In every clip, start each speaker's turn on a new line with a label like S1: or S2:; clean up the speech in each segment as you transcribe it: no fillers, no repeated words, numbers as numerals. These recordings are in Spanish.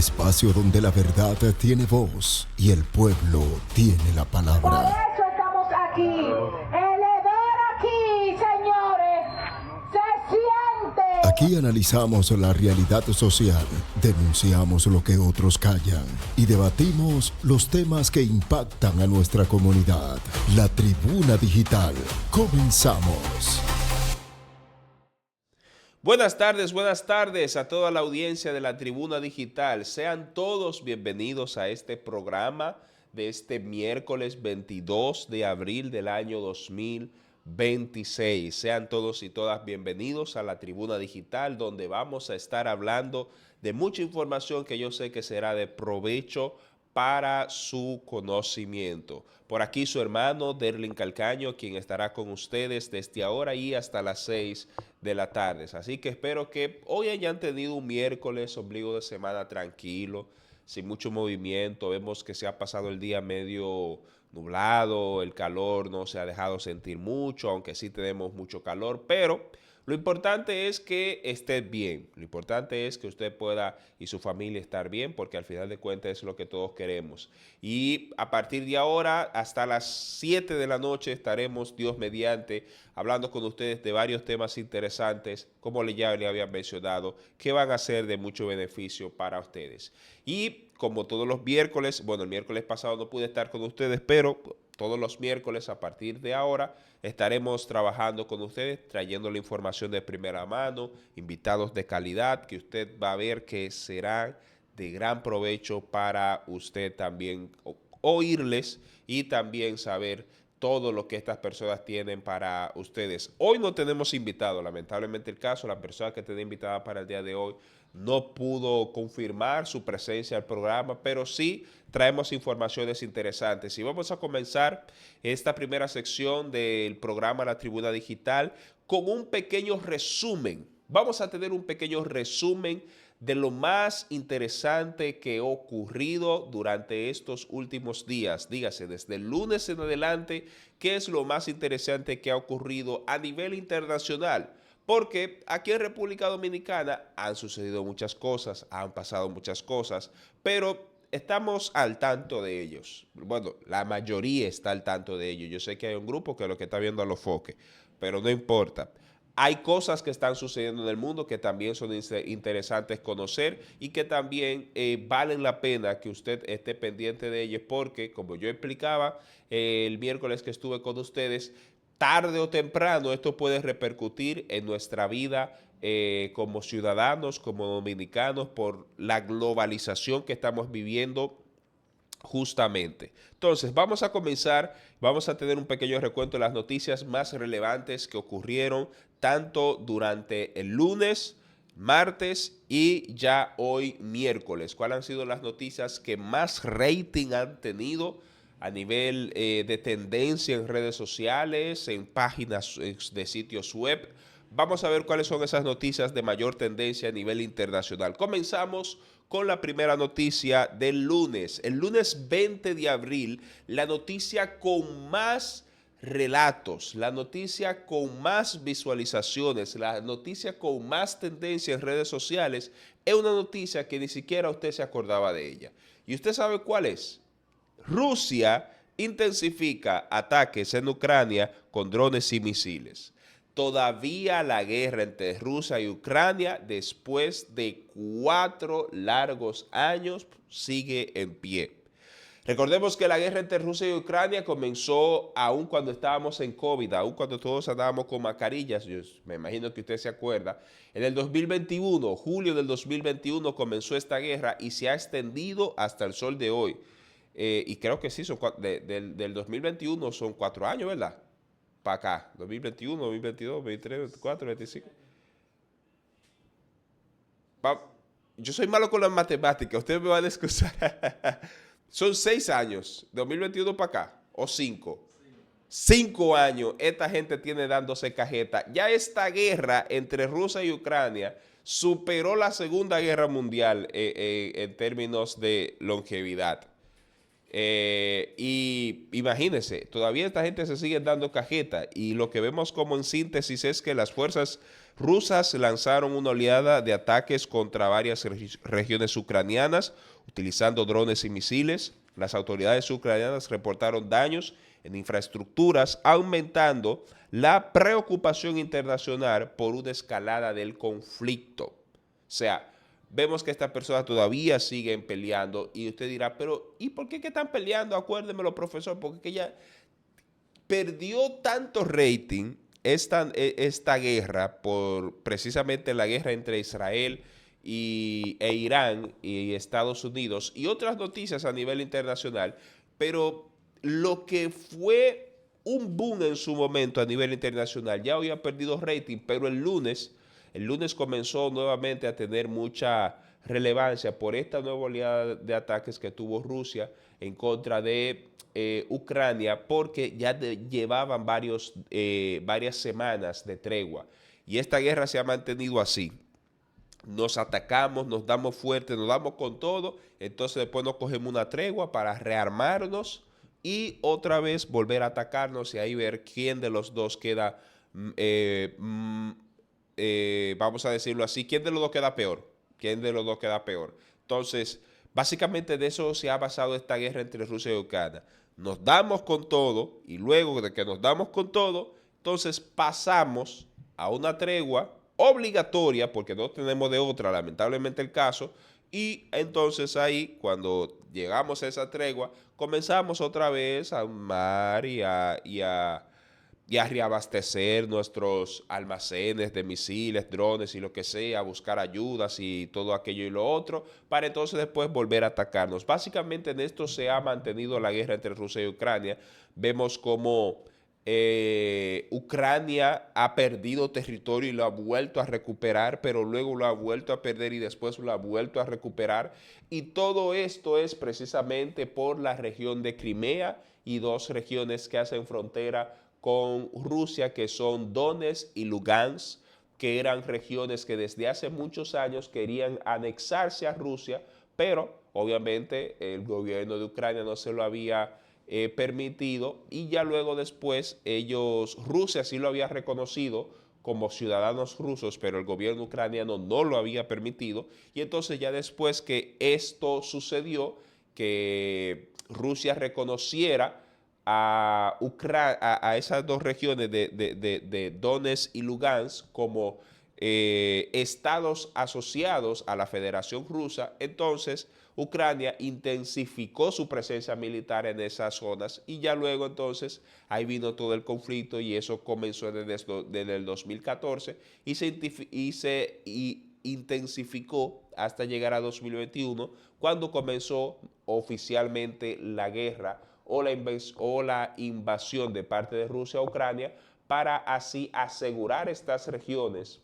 S1: Espacio donde la verdad tiene voz y el pueblo tiene la
S2: Por
S1: palabra.
S2: eso estamos aquí. El hedor aquí, señores, se siente.
S1: Aquí analizamos la realidad social, denunciamos lo que otros callan y debatimos los temas que impactan a nuestra comunidad. La Tribuna Digital. Comenzamos.
S3: Buenas tardes a toda la audiencia de la Tribuna Digital. Sean todos bienvenidos a este programa de este miércoles 22 de abril del año 2026. Sean todos y todas bienvenidos a la Tribuna Digital, donde vamos a estar hablando de mucha información que yo sé que será de provecho para su conocimiento. Por aquí su hermano Derlin Calcaño, quien estará con ustedes desde ahora y hasta las 6 de la tarde. Así que espero que hoy hayan tenido un miércoles, ombligo de semana tranquilo, sin mucho movimiento. Vemos que se ha pasado el día medio nublado, el calor no se ha dejado sentir mucho, aunque sí tenemos mucho calor, pero lo importante es que esté bien, lo importante es que usted pueda y su familia estar bien, porque al final de cuentas es lo que todos queremos. Y a partir de ahora, hasta las 7 de la noche, estaremos, Dios mediante, hablando con ustedes de varios temas interesantes, como ya le había mencionado, que van a ser de mucho beneficio para ustedes. Y como todos los miércoles, bueno, el miércoles pasado no pude estar con ustedes, pero todos los miércoles a partir de ahora estaremos trabajando con ustedes, trayendo la información de primera mano, invitados de calidad que usted va a ver que serán de gran provecho para usted también oírles y también saber todo lo que estas personas tienen para ustedes. Hoy no tenemos invitado, lamentablemente el caso, la persona que tenía invitada para el día de hoy no pudo confirmar su presencia al programa, pero sí traemos informaciones interesantes. Y vamos a comenzar esta primera sección del programa La Tribuna Digital con un pequeño resumen. Vamos a tener un pequeño resumen de lo más interesante que ha ocurrido durante estos últimos días. Dígase, desde el lunes en adelante, ¿qué es lo más interesante que ha ocurrido a nivel internacional? Porque aquí en República Dominicana han sucedido muchas cosas, han pasado muchas cosas, pero estamos al tanto de ellos. Bueno, la mayoría está al tanto de ellos. Yo sé que hay un grupo que lo que está viendo a los foques, pero no importa. Hay cosas que están sucediendo en el mundo que también son interesantes conocer y que también valen la pena que usted esté pendiente de ellos porque, como yo explicaba el miércoles que estuve con ustedes, tarde o temprano esto puede repercutir en nuestra vida como ciudadanos, como dominicanos, por la globalización que estamos viviendo justamente. Entonces, vamos a comenzar, vamos a tener un pequeño recuento de las noticias más relevantes que ocurrieron tanto durante el lunes, martes y ya hoy miércoles. ¿Cuáles han sido las noticias que más rating han tenido a nivel de tendencia en redes sociales, en páginas de sitios web? Vamos a ver cuáles son esas noticias de mayor tendencia a nivel internacional. Comenzamos con la primera noticia del lunes. El lunes 20 de abril, la noticia con más relatos, la noticia con más visualizaciones, la noticia con más tendencia en redes sociales, es una noticia que ni siquiera usted se acordaba de ella. ¿Y usted sabe cuál es? Rusia intensifica ataques en Ucrania con drones y misiles. Todavía la guerra entre Rusia y Ucrania, después de 4 largos años, sigue en pie. Recordemos que la guerra entre Rusia y Ucrania comenzó aún cuando estábamos en COVID, aún cuando todos andábamos con mascarillas, yo me imagino que usted se acuerda. En el 2021, julio del 2021, comenzó esta guerra y se ha extendido hasta el sol de hoy. Y creo que sí, del 2021 son 4 años, ¿verdad? Para acá, 2021, 2022, 2023, 2024, 2025. Pa- Yo soy malo con las matemáticas, ustedes me van a excusar. Son 6 años, 2021 para acá, o 5. 5 años esta gente tiene dándose cajeta. Ya esta guerra entre Rusia y Ucrania superó la Segunda Guerra Mundial en términos de longevidad. Y imagínense, todavía esta gente se sigue dando cajeta y lo que vemos como en síntesis es que las fuerzas rusas lanzaron una oleada de ataques contra varias regiones ucranianas, utilizando drones y misiles. Las autoridades ucranianas reportaron daños en infraestructuras, aumentando la preocupación internacional por una escalada del conflicto. O sea, vemos que estas personas todavía siguen peleando y usted dirá, pero ¿y por qué que están peleando? Acuérdemelo, profesor, porque que ya perdió tanto rating esta guerra por precisamente la guerra entre Israel e Irán y Estados Unidos y otras noticias a nivel internacional, pero lo que fue un boom en su momento a nivel internacional ya había perdido rating, pero el lunes comenzó nuevamente a tener mucha relevancia por esta nueva oleada de ataques que tuvo Rusia en contra de Ucrania, porque ya llevaban varias semanas de tregua. Y esta guerra se ha mantenido así. Nos atacamos, nos damos fuerte, nos damos con todo, entonces después nos cogemos una tregua para rearmarnos y otra vez volver a atacarnos y ahí ver quién de los dos queda, vamos a decirlo así, quién de los dos queda peor, quién de los dos queda peor. Entonces, básicamente de eso se ha basado esta guerra entre Rusia y Ucrania. Nos damos con todo y luego de que nos damos con todo, entonces pasamos a una tregua obligatoria, porque no tenemos de otra, lamentablemente el caso, y entonces ahí, cuando llegamos a esa tregua, comenzamos otra vez a armar y a reabastecer nuestros almacenes de misiles, drones y lo que sea, a buscar ayudas y todo aquello y lo otro, para entonces después volver a atacarnos. Básicamente en esto se ha mantenido la guerra entre Rusia y Ucrania. Vemos cómo Ucrania ha perdido territorio y lo ha vuelto a recuperar, pero luego lo ha vuelto a perder y después lo ha vuelto a recuperar. Y todo esto es precisamente por la región de Crimea y dos regiones que hacen frontera con Rusia, que son Donetsk y Lugansk, que eran regiones que desde hace muchos años querían anexarse a Rusia, pero obviamente el gobierno de Ucrania no se lo había permitido y ya luego después Rusia sí lo había reconocido como ciudadanos rusos, pero el gobierno ucraniano no lo había permitido y entonces ya después que esto sucedió, que Rusia reconociera a esas dos regiones de Donetsk y Lugansk como estados asociados a la Federación Rusa, entonces Ucrania intensificó su presencia militar en esas zonas y ya luego entonces ahí vino todo el conflicto y eso comenzó desde el 2014 y se intensificó hasta llegar a 2021 cuando comenzó oficialmente la guerra o la invasión de parte de Rusia a Ucrania para así asegurar estas regiones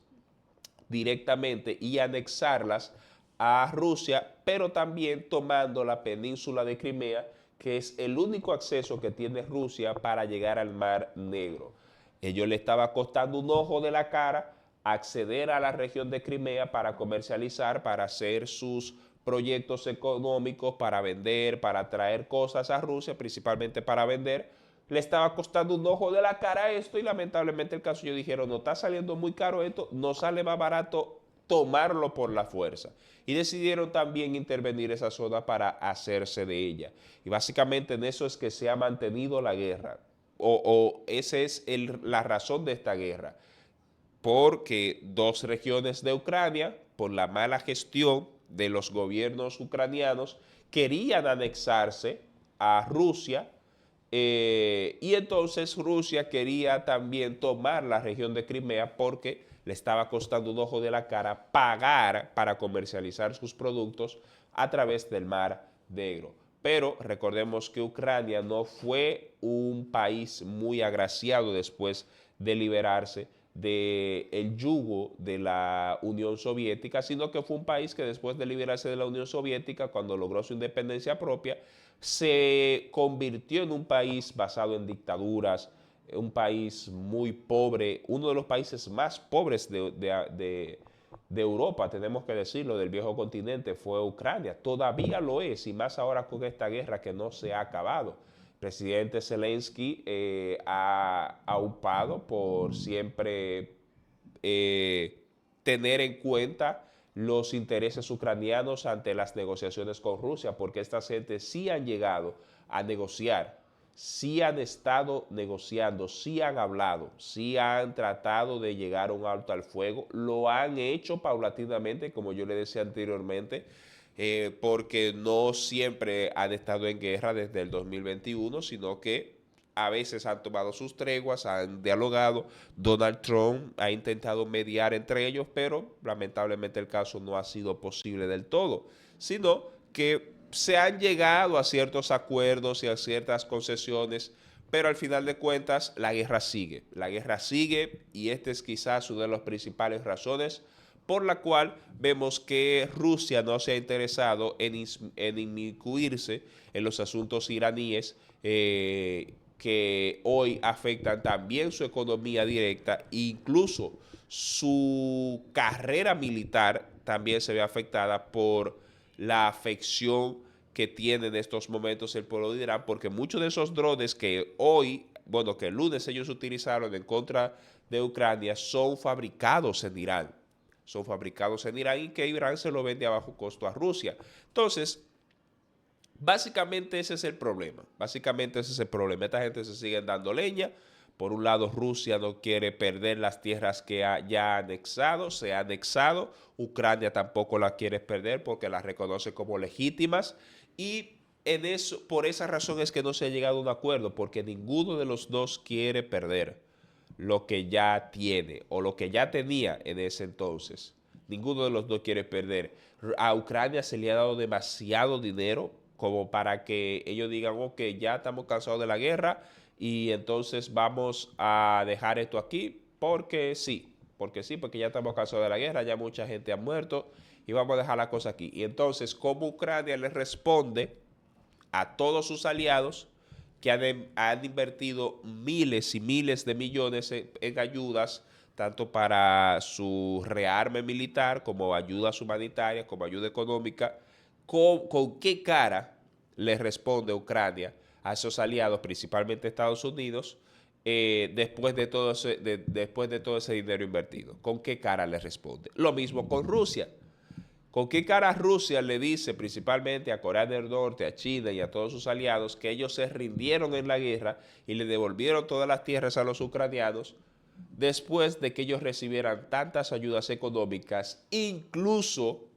S3: directamente y anexarlas a Rusia, pero también tomando la península de Crimea, que es el único acceso que tiene Rusia para llegar al Mar Negro. Ellos le estaba costando un ojo de la cara acceder a la región de Crimea para comercializar, para hacer sus proyectos económicos, para vender, para traer cosas a Rusia, principalmente para vender. Le estaba costando un ojo de la cara esto y lamentablemente el caso ellos dijeron, no está saliendo muy caro esto, no sale más barato tomarlo por la fuerza. Y decidieron también intervenir esa zona para hacerse de ella. Y básicamente en eso es que se ha mantenido la guerra. Esa es la razón de esta guerra. Porque dos regiones de Ucrania, por la mala gestión de los gobiernos ucranianos, querían anexarse a Rusia y entonces Rusia quería también tomar la región de Crimea porque le estaba costando un ojo de la cara pagar para comercializar sus productos a través del Mar Negro. Pero recordemos que Ucrania no fue un país muy agraciado después de liberarse del yugo de la Unión Soviética, sino que fue un país que después de liberarse de la Unión Soviética, cuando logró su independencia propia, se convirtió en un país basado en dictaduras, un país muy pobre, uno de los países más pobres de Europa, tenemos que decirlo, del viejo continente, fue Ucrania. Todavía lo es, y más ahora con esta guerra que no se ha acabado. El presidente Zelensky ha upado por siempre tener en cuenta los intereses ucranianos ante las negociaciones con Rusia, porque estas gentes sí han llegado a negociar, sí han estado negociando, sí han hablado, sí han tratado de llegar a un alto al fuego, lo han hecho paulatinamente, como yo le decía anteriormente, porque no siempre han estado en guerra desde el 2021, sino que a veces han tomado sus treguas, han dialogado. Donald Trump ha intentado mediar entre ellos, pero lamentablemente el caso no ha sido posible del todo, sino que se han llegado a ciertos acuerdos y a ciertas concesiones, pero al final de cuentas la guerra sigue. La guerra sigue y esta es quizás una de las principales razones por la cual vemos que Rusia no se ha interesado en inmiscuirse en los asuntos iraníes, que hoy afectan también su economía directa, incluso su carrera militar también se ve afectada por la afección que tiene en estos momentos el pueblo de Irán, porque muchos de esos drones que hoy, bueno, que el lunes ellos utilizaron en contra de Ucrania, son fabricados en Irán. Son fabricados en Irán y que Irán se lo vende a bajo costo a Rusia. Entonces, básicamente ese es el problema. Básicamente ese es el problema. Esta gente se sigue dando leña. Por un lado, Rusia no quiere perder las tierras que ya ha anexado, se ha anexado. Ucrania tampoco las quiere perder porque las reconoce como legítimas. Y por esa razón es que no se ha llegado a un acuerdo, porque ninguno de los dos quiere perder lo que ya tiene o lo que ya tenía en ese entonces. Ninguno de los dos quiere perder. A Ucrania se le ha dado demasiado dinero como para que ellos digan, ok, ya estamos cansados de la guerra y entonces vamos a dejar esto aquí porque sí, porque ya estamos cansados de la guerra, ya mucha gente ha muerto y vamos a dejar la cosa aquí. Y entonces, ¿cómo Ucrania le responde a todos sus aliados que han invertido miles y miles de millones en ayudas, tanto para su rearme militar, como ayudas humanitarias, como ayuda económica? ¿Con qué cara le responde Ucrania a esos aliados, principalmente Estados Unidos, después de todo ese dinero invertido? ¿Con qué cara le responde? Lo mismo con Rusia. ¿Con qué cara Rusia le dice principalmente a Corea del Norte, a China y a todos sus aliados que ellos se rindieron en la guerra y le devolvieron todas las tierras a los ucranianos después de que ellos recibieran tantas ayudas económicas, incluso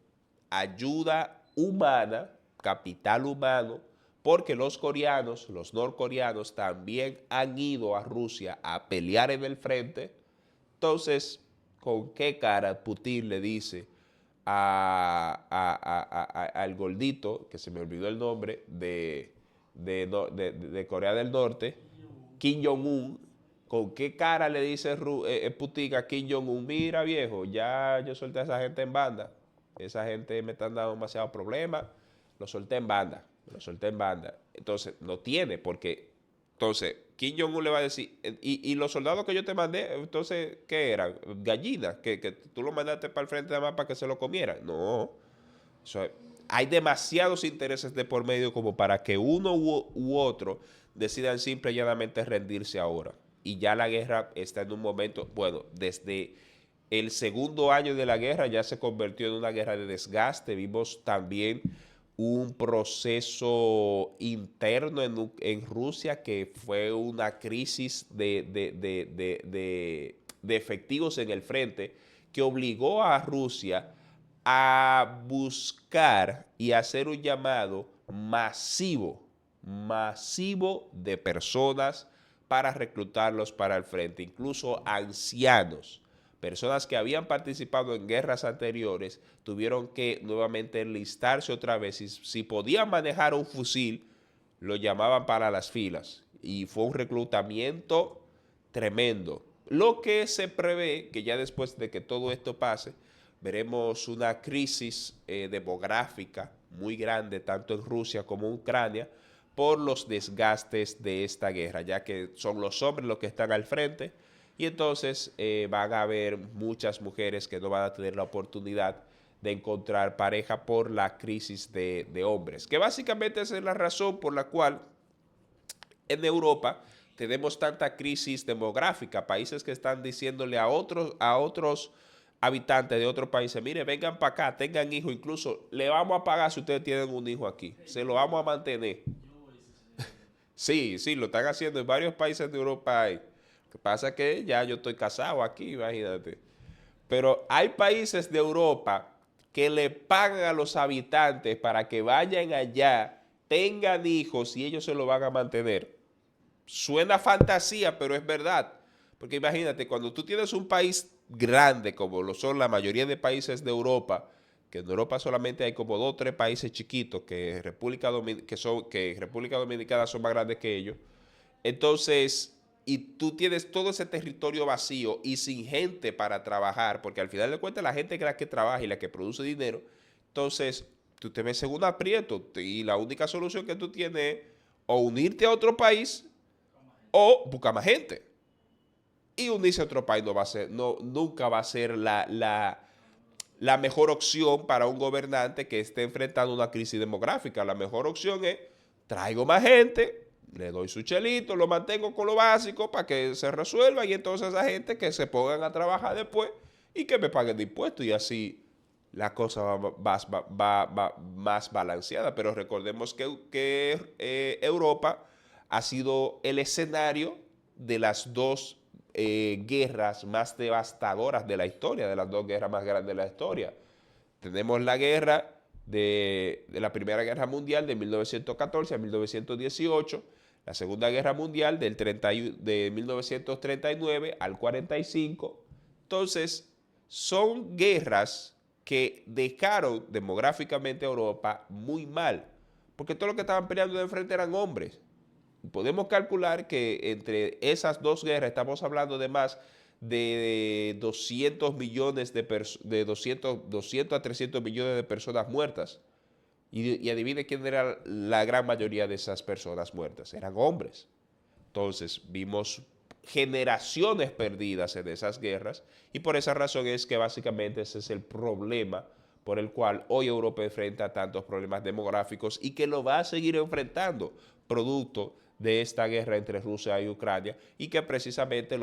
S3: ayuda humana, capital humano, porque los coreanos, los norcoreanos también han ido a Rusia a pelear en el frente? Entonces, ¿con qué cara Putin le dice al gordito, que se me olvidó el nombre, de Corea del Norte, Kim Jong-un? ¿Con qué cara le dice Putin a Kim Jong-un? Mira, viejo, ya yo solté a esa gente en banda. Esa gente me están dando demasiados problemas. Lo solté en banda. Entonces, no tiene, porque entonces Kim Jong-un le va a decir, y los soldados que yo te mandé, entonces, ¿qué eran? Gallinas, que tú los mandaste para el frente nada más para que se lo comieran. No. Hay demasiados intereses de por medio como para que uno u otro decidan simple y llanamente rendirse ahora. Y ya la guerra está en un momento, bueno, desde el segundo año de la guerra ya se convirtió en una guerra de desgaste. Vimos también un proceso interno en Rusia que fue una crisis de efectivos en el frente que obligó a Rusia a buscar y hacer un llamado masivo de personas para reclutarlos para el frente, incluso ancianos. Personas que habían participado en guerras anteriores tuvieron que nuevamente enlistarse otra vez. Y si podían manejar un fusil, lo llamaban para las filas. Y fue un reclutamiento tremendo. Lo que se prevé que ya después de que todo esto pase, veremos una crisis demográfica muy grande, tanto en Rusia como en Ucrania, por los desgastes de esta guerra, ya que son los hombres los que están al frente. Y entonces van a haber muchas mujeres que no van a tener la oportunidad de encontrar pareja por la crisis de hombres. Que básicamente esa es la razón por la cual en Europa tenemos tanta crisis demográfica, países que están diciéndole a otros habitantes de otros países, mire, vengan para acá, tengan hijos, incluso le vamos a pagar si ustedes tienen un hijo aquí, se lo vamos a mantener. Sí, sí, lo están haciendo en varios países de Europa. Lo que pasa es que ya yo estoy casado aquí, imagínate. Pero hay países de Europa que le pagan a los habitantes para que vayan allá, tengan hijos y ellos se lo van a mantener. Suena fantasía, pero es verdad. Porque imagínate, cuando tú tienes un país grande, como lo son la mayoría de países de Europa, que en Europa solamente hay como 2 o 3 países chiquitos, que República Dominicana son más grandes que ellos. Entonces, y tú tienes todo ese territorio vacío y sin gente para trabajar, porque al final de cuentas la gente que es la que trabaja y la que produce dinero, entonces tú te ves en un aprieto y la única solución que tú tienes es o unirte a otro país o buscar más gente. Y unirse a otro país no va a ser, no, nunca va a ser la mejor opción para un gobernante que esté enfrentando una crisis demográfica. La mejor opción es, traigo más gente, le doy su chelito, lo mantengo con lo básico para que se resuelva y entonces esa gente que se pongan a trabajar después y que me paguen de impuestos y así la cosa va más balanceada. Pero recordemos que Europa ha sido el escenario de las dos guerras más devastadoras de la historia, de las 2 guerras más grandes de la historia. Tenemos la guerra de la Primera Guerra Mundial de 1914 a 1918, la Segunda Guerra Mundial de 1939 al 45. Entonces, son guerras que dejaron demográficamente a Europa muy mal, porque todos los que estaban peleando de frente eran hombres. Podemos calcular que entre esas 2 guerras estamos hablando de más de 200 millones de 200 a 300 millones de personas muertas. Y adivine quién era la gran mayoría de esas personas muertas. Eran hombres. Entonces vimos generaciones perdidas en esas guerras y por esa razón es que básicamente ese es el problema por el cual hoy Europa enfrenta tantos problemas demográficos y que lo va a seguir enfrentando producto de esta guerra entre Rusia y Ucrania y que precisamente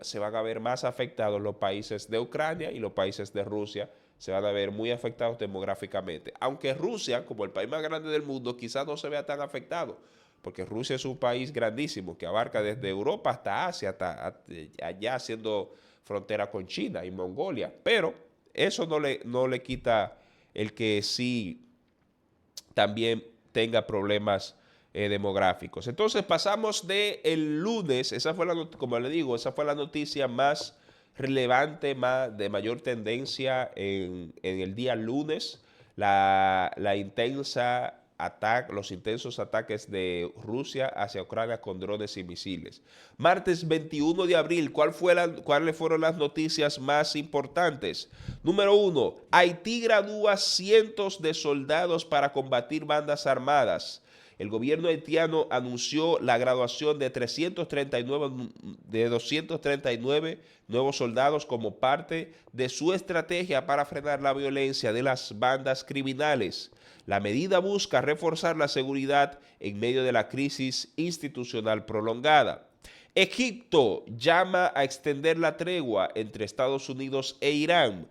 S3: se van a ver más afectados los países de Ucrania y los países de Rusia se van a ver muy afectados demográficamente. Aunque Rusia, como el país más grande del mundo, quizás no se vea tan afectado, porque Rusia es un país grandísimo que abarca desde Europa hasta Asia, hasta allá haciendo frontera con China y Mongolia, pero eso no le quita el que sí también tenga problemas demográficos. Entonces pasamos de el lunes, como le digo, esa fue la noticia más relevante, de mayor tendencia en el día lunes, los intensos ataques de Rusia hacia Ucrania con drones y misiles. Martes 21 de abril, ¿cuáles fueron las noticias más importantes? Número 1, Haití gradúa cientos de soldados para combatir bandas armadas. El gobierno haitiano anunció la graduación de 239 nuevos soldados como parte de su estrategia para frenar la violencia de las bandas criminales. La medida busca reforzar la seguridad en medio de la crisis institucional prolongada. Egipto llama a extender la tregua entre Estados Unidos e Irán.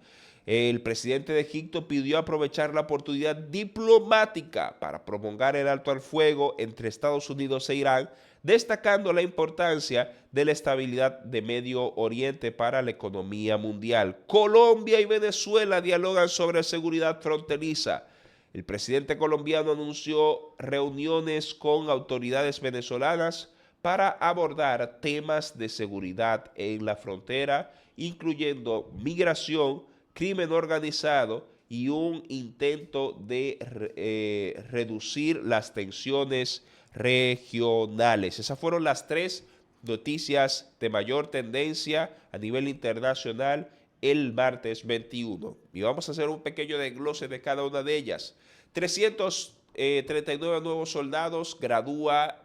S3: El presidente de Egipto pidió aprovechar la oportunidad diplomática para prolongar el alto al fuego entre Estados Unidos e Irán, destacando la importancia de la estabilidad de Medio Oriente para la economía mundial. Colombia y Venezuela dialogan sobre seguridad fronteriza. El presidente colombiano anunció reuniones con autoridades venezolanas para abordar temas de seguridad en la frontera, incluyendo migración, crimen organizado y un intento de reducir las tensiones regionales. Esas fueron las 3 noticias de mayor tendencia a nivel internacional el martes 21. Y vamos a hacer un pequeño desglose de cada una de ellas. 339 nuevos soldados gradúa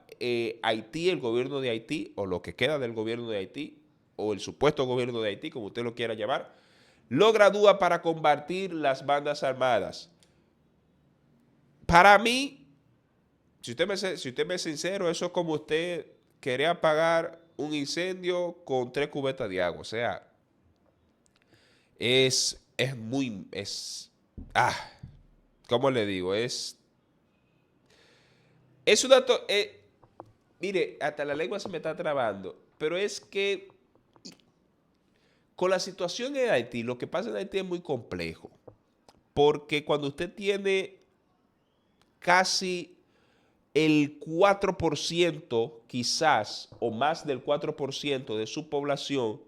S3: Haití, el gobierno de Haití, o lo que queda del gobierno de Haití, o el supuesto gobierno de Haití, como usted lo quiera llamar, lo gradúa para combatir las bandas armadas. Para mí, si usted me es sincero, eso es como usted querer apagar un incendio con 3 cubetas de agua. O sea, ¿cómo le digo? Es una, mire, hasta la lengua se me está trabando, pero es que con la situación en Haití, lo que pasa en Haití es muy complejo, porque cuando usted tiene casi el 4%, quizás, o más del 4% de su población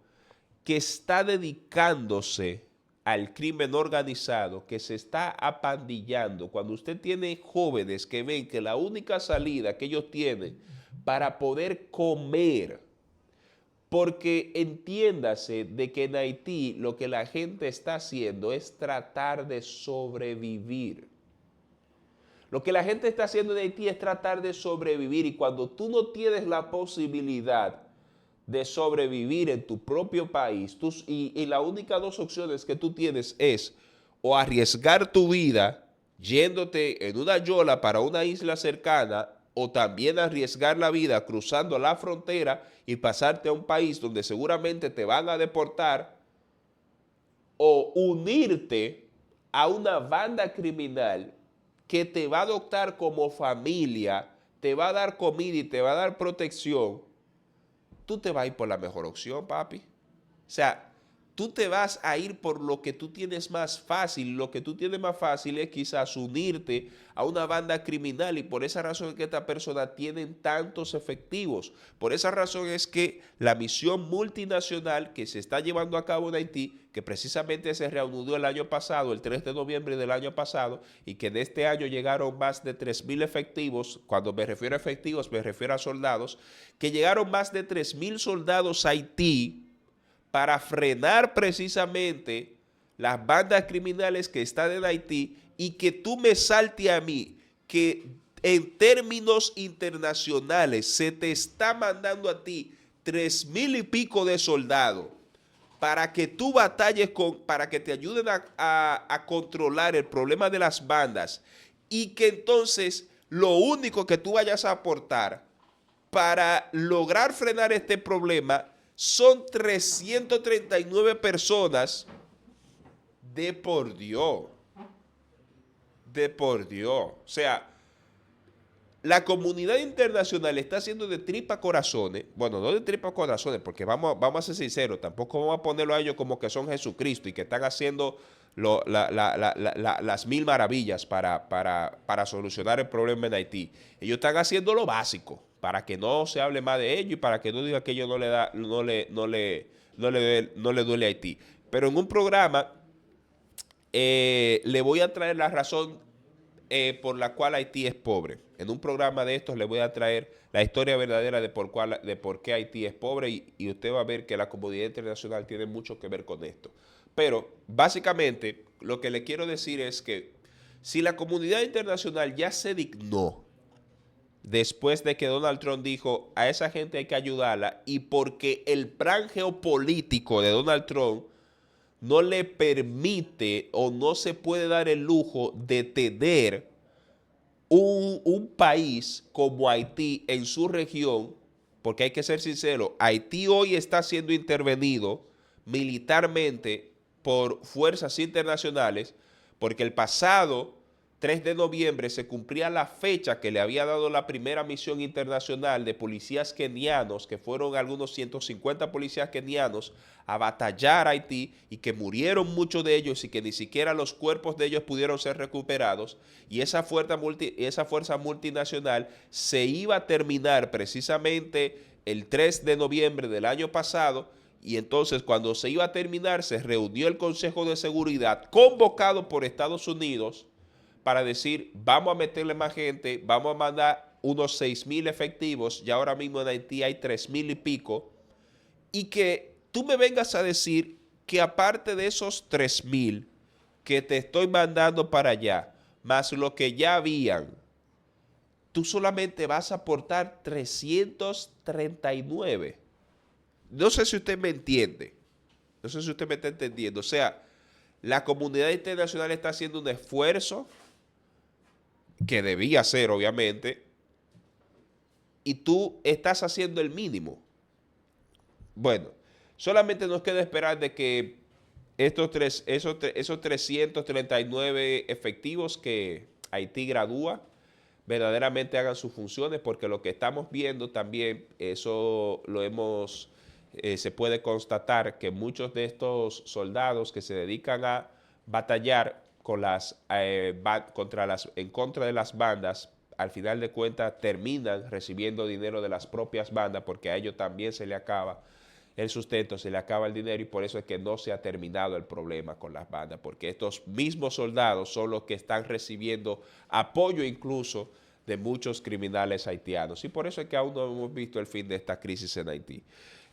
S3: que está dedicándose al crimen organizado, que se está apandillando, cuando usted tiene jóvenes que ven que la única salida que ellos tienen para poder comer, porque entiéndase de que en Haití lo que la gente está haciendo es tratar de sobrevivir. Lo que la gente está haciendo en Haití es tratar de sobrevivir, y cuando tú no tienes la posibilidad de sobrevivir en tu propio país, y las únicas 2 opciones que tú tienes es o arriesgar tu vida yéndote en una yola para una isla cercana, o también arriesgar la vida cruzando la frontera y pasarte a un país donde seguramente te van a deportar, o unirte a una banda criminal que te va a adoptar como familia, te va a dar comida y te va a dar protección. Tú te vas a ir por la mejor opción, papi. O sea, tú te vas a ir por lo que tú tienes más fácil. Lo que tú tienes más fácil es quizás unirte a una banda criminal, y por esa razón es que esta persona tienen tantos efectivos. Por esa razón es que la misión multinacional que se está llevando a cabo en Haití, que precisamente se reanudó el año pasado, el 3 de noviembre del año pasado, y que de este año llegaron más de 3,000 efectivos. Cuando me refiero a efectivos, me refiero a soldados, que llegaron más de 3,000 soldados a Haití para frenar precisamente las bandas criminales que están en Haití, y que tú me salte a mí que en términos internacionales se te está mandando a ti 3,000 y pico de soldados para que tú batalles para que te ayuden a controlar el problema de las bandas, y que entonces lo único que tú vayas a aportar para lograr frenar este problema son 339 personas. De por Dios. De por Dios. O sea, la comunidad internacional está haciendo de tripa corazones. Bueno, no de tripa corazones, porque vamos a ser sinceros, tampoco vamos a ponerlo a ellos como que son Jesucristo y que están haciendo las 1000 maravillas para solucionar el problema en Haití. Ellos están haciendo lo básico para que no se hable más de ellos y para que no diga que ellos no le duele a Haití. Pero en un programa le voy a traer la razón por la cual Haití es pobre. En un programa de estos le voy a traer la historia verdadera de por qué Haití es pobre, y usted va a ver que la comunidad internacional tiene mucho que ver con esto. Pero básicamente lo que le quiero decir es que si la comunidad internacional ya se dignó después de que Donald Trump dijo a esa gente hay que ayudarla, y porque el plan geopolítico de Donald Trump no le permite o no se puede dar el lujo de tener un país como Haití en su región, porque hay que ser sincero, Haití hoy está siendo intervenido militarmente por fuerzas internacionales, porque el pasado 3 de noviembre se cumplía la fecha que le había dado la primera misión internacional de policías kenianos, que fueron algunos 150 policías kenianos a batallar a Haití, y que murieron muchos de ellos y que ni siquiera los cuerpos de ellos pudieron ser recuperados. Y esa fuerza multinacional se iba a terminar precisamente el 3 de noviembre del año pasado. Y entonces, cuando se iba a terminar, se reunió el Consejo de Seguridad convocado por Estados Unidos para decir, vamos a meterle más gente, vamos a mandar unos 6,000 efectivos, ya ahora mismo en Haití hay 3,000 y pico, y que tú me vengas a decir que aparte de esos 3,000 que te estoy mandando para allá, más lo que ya habían, tú solamente vas a aportar 339. No sé si usted me entiende, no sé si usted me está entendiendo. O sea, la comunidad internacional está haciendo un esfuerzo que debía hacer, obviamente, y tú estás haciendo el mínimo. Bueno, solamente nos queda esperar de que esos 339 efectivos que Haití gradúa verdaderamente hagan sus funciones, porque lo que estamos viendo también, eso lo hemos, se puede constatar que muchos de estos soldados que se dedican a batallar con en contra de las bandas, al final de cuentas terminan recibiendo dinero de las propias bandas, porque a ellos también se le acaba el sustento, se le acaba el dinero, y por eso es que no se ha terminado el problema con las bandas, porque estos mismos soldados son los que están recibiendo apoyo incluso de muchos criminales haitianos, y por eso es que aún no hemos visto el fin de esta crisis en Haití.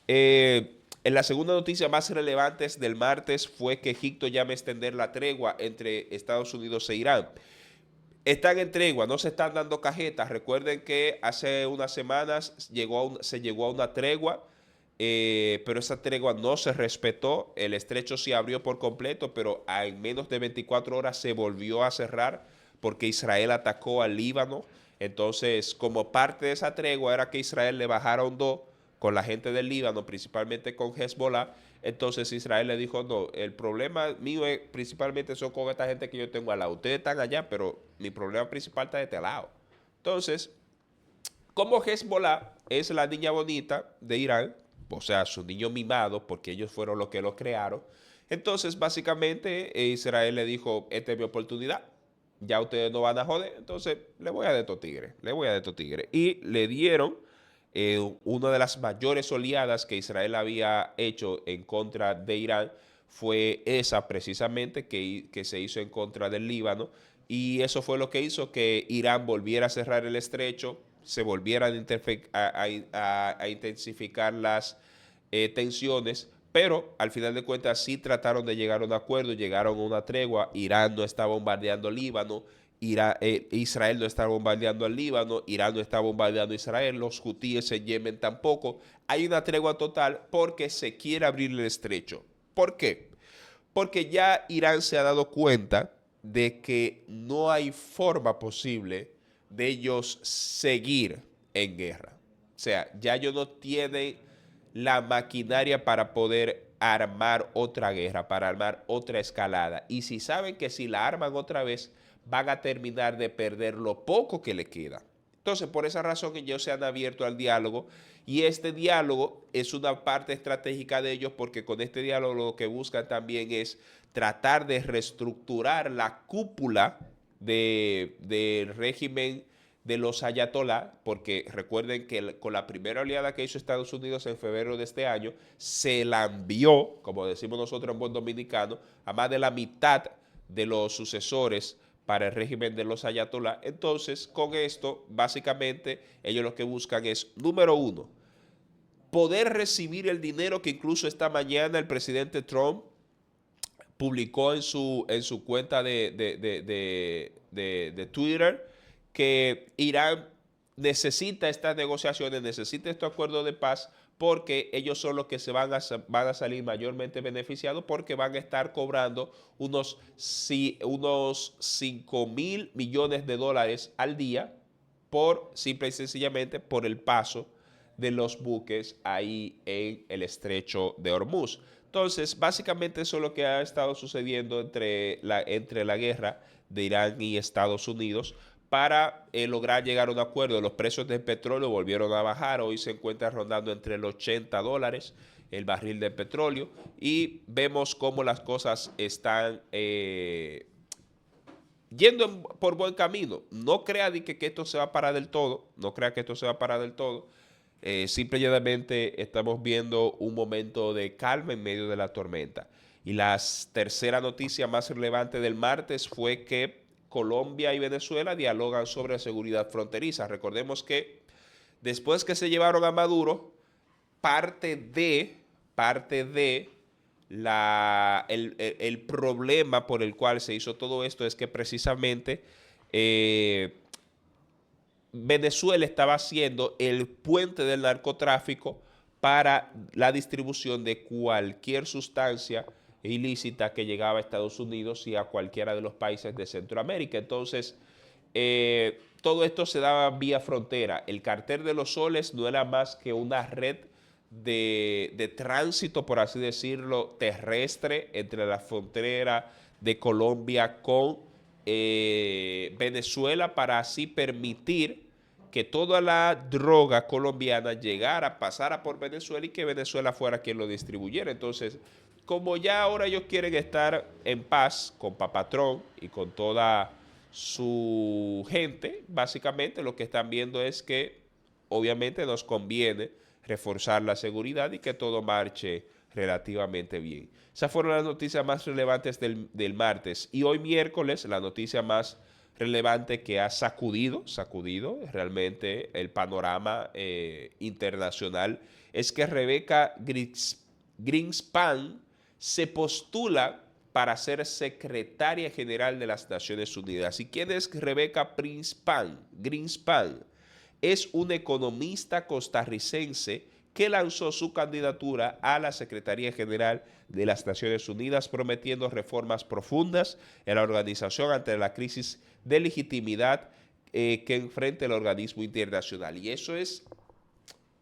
S3: En la segunda noticia más relevante del martes fue que Egipto llama a extender la tregua entre Estados Unidos e Irán. Están en tregua, no se están dando cajetas. Recuerden que hace unas semanas se llegó a una tregua, pero esa tregua no se respetó. El estrecho se abrió por completo, pero en menos de 24 horas se volvió a cerrar porque Israel atacó al Líbano. Entonces, como parte de esa tregua era que Israel le bajara un do con la gente del Líbano, principalmente con Hezbollah. Entonces Israel le dijo, no, el problema mío es, principalmente son con esta gente que yo tengo al lado. Ustedes están allá, pero mi problema principal está de este lado. Entonces, como Hezbollah es la niña bonita de Irán, o sea, su niño mimado, porque ellos fueron los que lo crearon, entonces básicamente Israel le dijo, esta es mi oportunidad, ya ustedes no van a joder, entonces le voy a de estos tigres, le voy a de estos tigres. Y le dieron una de las mayores oleadas que Israel había hecho en contra de Irán, fue esa precisamente que se hizo en contra del Líbano, y eso fue lo que hizo que Irán volviera a cerrar el estrecho, se volvieran a intensificar las tensiones, pero al final de cuentas sí trataron de llegar a un acuerdo, llegaron a una tregua. Irán no está bombardeando Líbano, Israel no está bombardeando al Líbano, Irán no está bombardeando a Israel, los hutíes en Yemen tampoco. Hay una tregua total porque se quiere abrir el estrecho. ¿Por qué? Porque ya Irán se ha dado cuenta de que no hay forma posible de ellos seguir en guerra. O sea, ya ellos no tienen la maquinaria para poder armar otra guerra, para armar otra escalada. Y si saben que si la arman otra vez, van a terminar de perder lo poco que le queda. Entonces, por esa razón ellos se han abierto al diálogo, y este diálogo es una parte estratégica de ellos, porque con este diálogo lo que buscan también es tratar de reestructurar la cúpula del régimen de los ayatolá, porque recuerden que con la primera oleada que hizo Estados Unidos en febrero de este año, se la envió, como decimos nosotros en buen dominicano, a más de la mitad de los sucesores para el régimen de los ayatolá. Entonces, con esto, básicamente, ellos lo que buscan es, número uno, poder recibir el dinero que incluso esta mañana el presidente Trump publicó en su cuenta de Twitter, que Irán necesita estas negociaciones, necesita este acuerdo de paz, porque ellos son los que van a salir mayormente beneficiados, porque van a estar cobrando unos 5.000 millones de dólares al día, simple y sencillamente por el paso de los buques ahí en el estrecho de Hormuz. Entonces, básicamente eso es lo que ha estado sucediendo entre la guerra de Irán y Estados Unidos, para lograr llegar a un acuerdo. Los precios del petróleo volvieron a bajar, hoy se encuentra rondando entre los $80 el barril de petróleo, y vemos cómo las cosas están yendo por buen camino. No crea que esto se va a parar del todo, no crea que esto se va a parar del todo. Simplemente estamos viendo un momento de calma en medio de la tormenta. Y la tercera noticia más relevante del martes fue que Colombia y Venezuela dialogan sobre seguridad fronteriza. Recordemos que después que se llevaron a Maduro, parte de el problema por el cual se hizo todo esto es que precisamente Venezuela estaba haciendo el puente del narcotráfico para la distribución de cualquier sustancia ilícita que llegaba a Estados Unidos y a cualquiera de los países de Centroamérica. Entonces, todo esto se daba vía frontera. El cartel de los soles no era más que una red de tránsito, por así decirlo, terrestre entre la frontera de Colombia con Venezuela, para así permitir que toda la droga colombiana llegara, pasara por Venezuela y que Venezuela fuera quien lo distribuyera. Entonces, como ya ahora ellos quieren estar en paz con Papatrón y con toda su gente, básicamente lo que están viendo es que obviamente nos conviene reforzar la seguridad y que todo marche relativamente bien. Esas fueron las noticias más relevantes del martes. Y hoy miércoles, la noticia más relevante que ha sacudido realmente el panorama internacional es que Rebeca Greenspan se postula para ser secretaria general de las Naciones Unidas. ¿Y quién es Rebeca Greenspan? Es una economista costarricense que lanzó su candidatura a la Secretaría General de las Naciones Unidas, prometiendo reformas profundas en la organización ante la crisis de legitimidad que enfrenta el organismo internacional. Y eso es,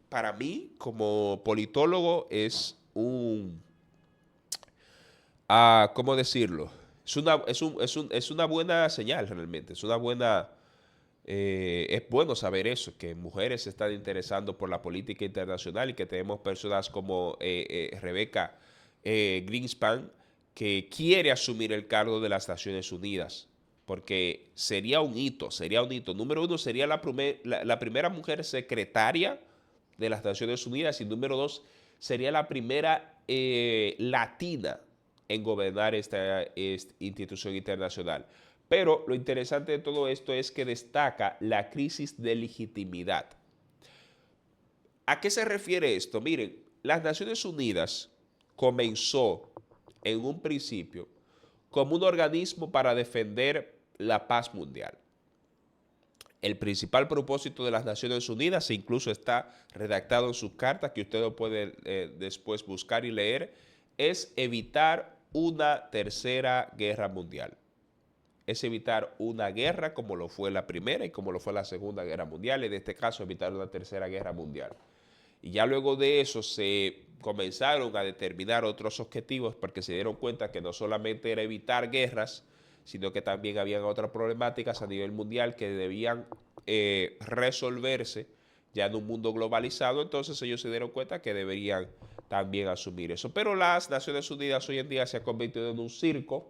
S3: para mí, como politólogo, es ¿cómo decirlo? Es una buena señal realmente, es bueno saber eso, que mujeres se están interesando por la política internacional y que tenemos personas como Rebeca Greenspan, que quiere asumir el cargo de las Naciones Unidas, porque sería un hito. Número uno, sería la primera mujer secretaria de las Naciones Unidas, y número dos, sería la primera latina en gobernar esta institución internacional. Pero lo interesante de todo esto es que destaca la crisis de legitimidad. ¿A qué se refiere esto? Miren, las Naciones Unidas comenzó en un principio como un organismo para defender la paz mundial. El principal propósito de las Naciones Unidas, incluso está redactado en sus cartas, que usted lo puede después buscar y leer, es evitar una tercera guerra mundial. Es evitar una guerra como lo fue la Primera y como lo fue la Segunda Guerra Mundial, y en este caso evitar una Tercera Guerra Mundial. Y ya luego de eso se comenzaron a determinar otros objetivos, porque se dieron cuenta que no solamente era evitar guerras, sino que también habían otras problemáticas a nivel mundial que debían resolverse ya en un mundo globalizado. Entonces ellos se dieron cuenta que deberían también asumir eso. Pero las Naciones Unidas hoy en día se han convertido en un círculo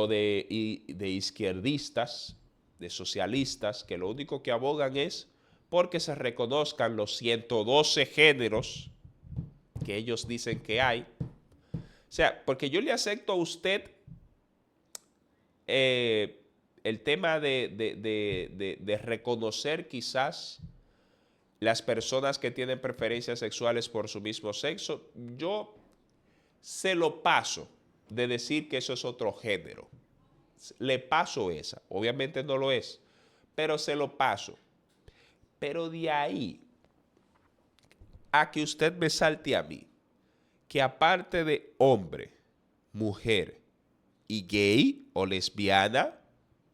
S3: de izquierdistas, de socialistas, que lo único que abogan es porque se reconozcan los 112 géneros que ellos dicen que hay. O sea, porque yo le acepto a usted el tema de reconocer quizás las personas que tienen preferencias sexuales por su mismo sexo. Yo se lo paso de decir que eso es otro género. Le paso esa. Obviamente no lo es, pero se lo paso. Pero de ahí a que usted me salte a mí, que aparte de hombre, mujer y gay o lesbiana,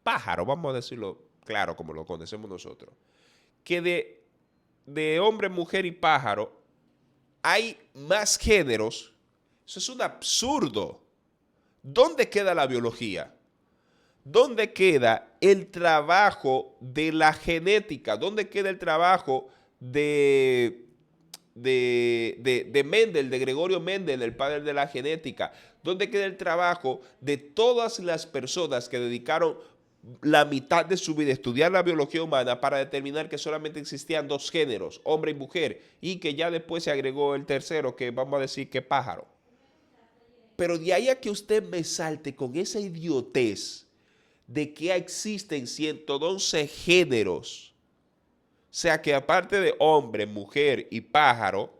S3: pájaro, vamos a decirlo claro como lo conocemos nosotros, que de hombre, mujer y pájaro hay más géneros, eso es un absurdo. ¿Dónde queda la biología? ¿Dónde queda el trabajo de la genética? ¿Dónde queda el trabajo de Mendel, de Gregorio Mendel, el padre de la genética? ¿Dónde queda el trabajo de todas las personas que dedicaron la mitad de su vida a estudiar la biología humana para determinar que solamente existían dos géneros, hombre y mujer, y que ya después se agregó el tercero, que vamos a decir que pájaro? Pero de ahí a que usted me salte con esa idiotez de que existen 112 géneros, o sea que aparte de hombre, mujer y pájaro,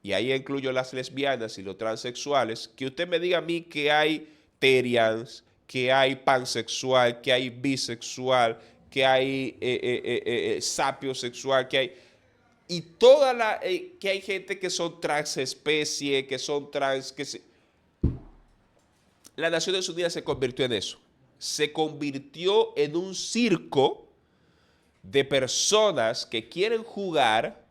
S3: y ahí incluyo las lesbianas y los transexuales, que usted me diga a mí que hay terians, que hay pansexual, que hay bisexual, que hay sapiosexual, que hay... Y que hay gente que son transespecie, que son trans... Las Naciones Unidas se convirtió en eso. se convirtió en un circo de personas que quieren jugar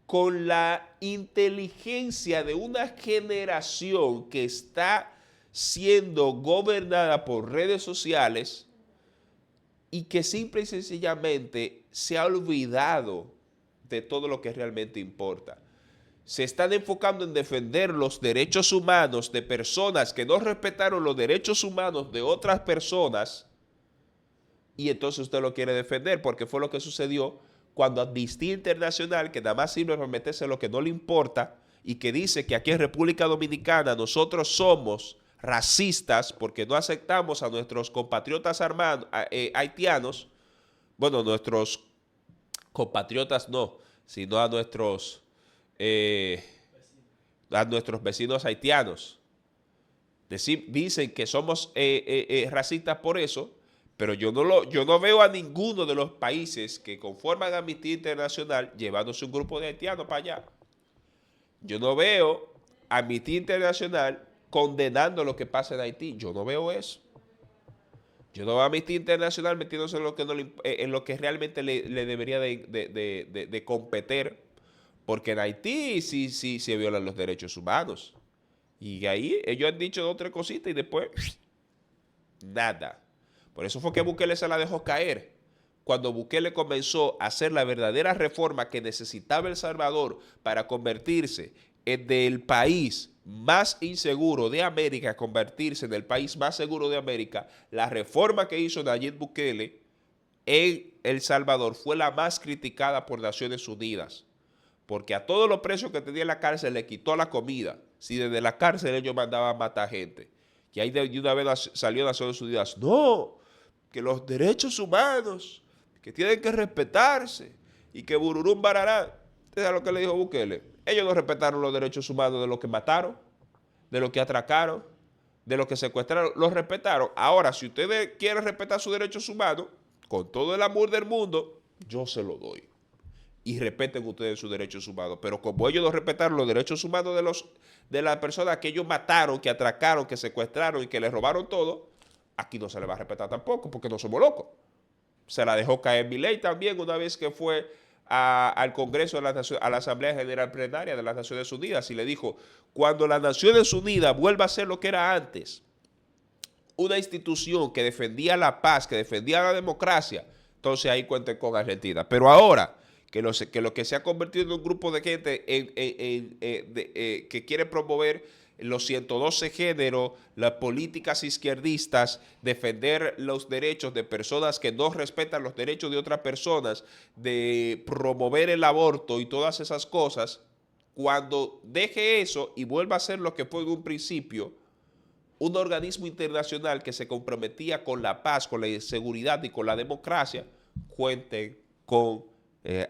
S3: con la inteligencia de una generación que está siendo gobernada por redes sociales y que simple y sencillamente se ha olvidado de todo lo que realmente importa. Se están enfocando en defender los derechos humanos de personas que no respetaron los derechos humanos de otras personas, y entonces usted lo quiere defender porque fue lo que sucedió cuando Amnistía Internacional, que nada más sirve para meterse en lo que no le importa y que dice que aquí en República Dominicana nosotros somos racistas porque no aceptamos a nuestros compatriotas haitianos, bueno, nuestros compatriotas no, sino a nuestros vecinos haitianos. Dicen que somos racistas por eso, pero yo no veo a ninguno de los países que conforman Amnistía Internacional llevándose un grupo de haitianos para allá. Yo no veo a Amnistía Internacional condenando lo que pasa en Haití. Yo no veo eso. Yo no veo a Amnistía Internacional metiéndose en lo que realmente le debería de competir, porque en Haití sí se violan los derechos humanos. Y ahí ellos han dicho otra cosita y después nada. Por eso fue que Bukele se la dejó caer. Cuando Bukele comenzó a hacer la verdadera reforma que necesitaba El Salvador para convertirse del país más inseguro de América, convertirse en el país más seguro de América, la reforma que hizo Nayib Bukele en El Salvador fue la más criticada por Naciones Unidas. Porque a todos los presos que tenía en la cárcel le quitó la comida. Si desde la cárcel ellos mandaban a matar gente. Y ahí de una vez salió Naciones Unidas. No, que los derechos humanos, que tienen que respetarse. Y que bururum barará. ¿Usted sabe lo que le dijo Bukele? Ellos no respetaron los derechos humanos de los que mataron, de los que atracaron, de los que secuestraron. Los respetaron. Ahora, si ustedes quieren respetar sus derechos humanos, con todo el amor del mundo, yo se lo doy. Y respeten ustedes sus derechos humanos. Pero como ellos no respetaron los derechos humanos de las personas que ellos mataron, que atracaron, que secuestraron y que les robaron todo, aquí no se les va a respetar tampoco porque no somos locos. Se la dejó caer Milei también una vez que fue al Congreso, a la Asamblea General Plenaria de las Naciones Unidas y le dijo, cuando las Naciones Unidas vuelva a ser lo que era antes, una institución que defendía la paz, que defendía la democracia, entonces ahí cuenten con Argentina. Pero ahora que lo que se ha convertido en un grupo de gente que quiere promover los 112 géneros, las políticas izquierdistas, defender los derechos de personas que no respetan los derechos de otras personas, de promover el aborto y todas esas cosas, cuando deje eso y vuelva a ser lo que fue en un principio, un organismo internacional que se comprometía con la paz, con la seguridad y con la democracia, cuenten con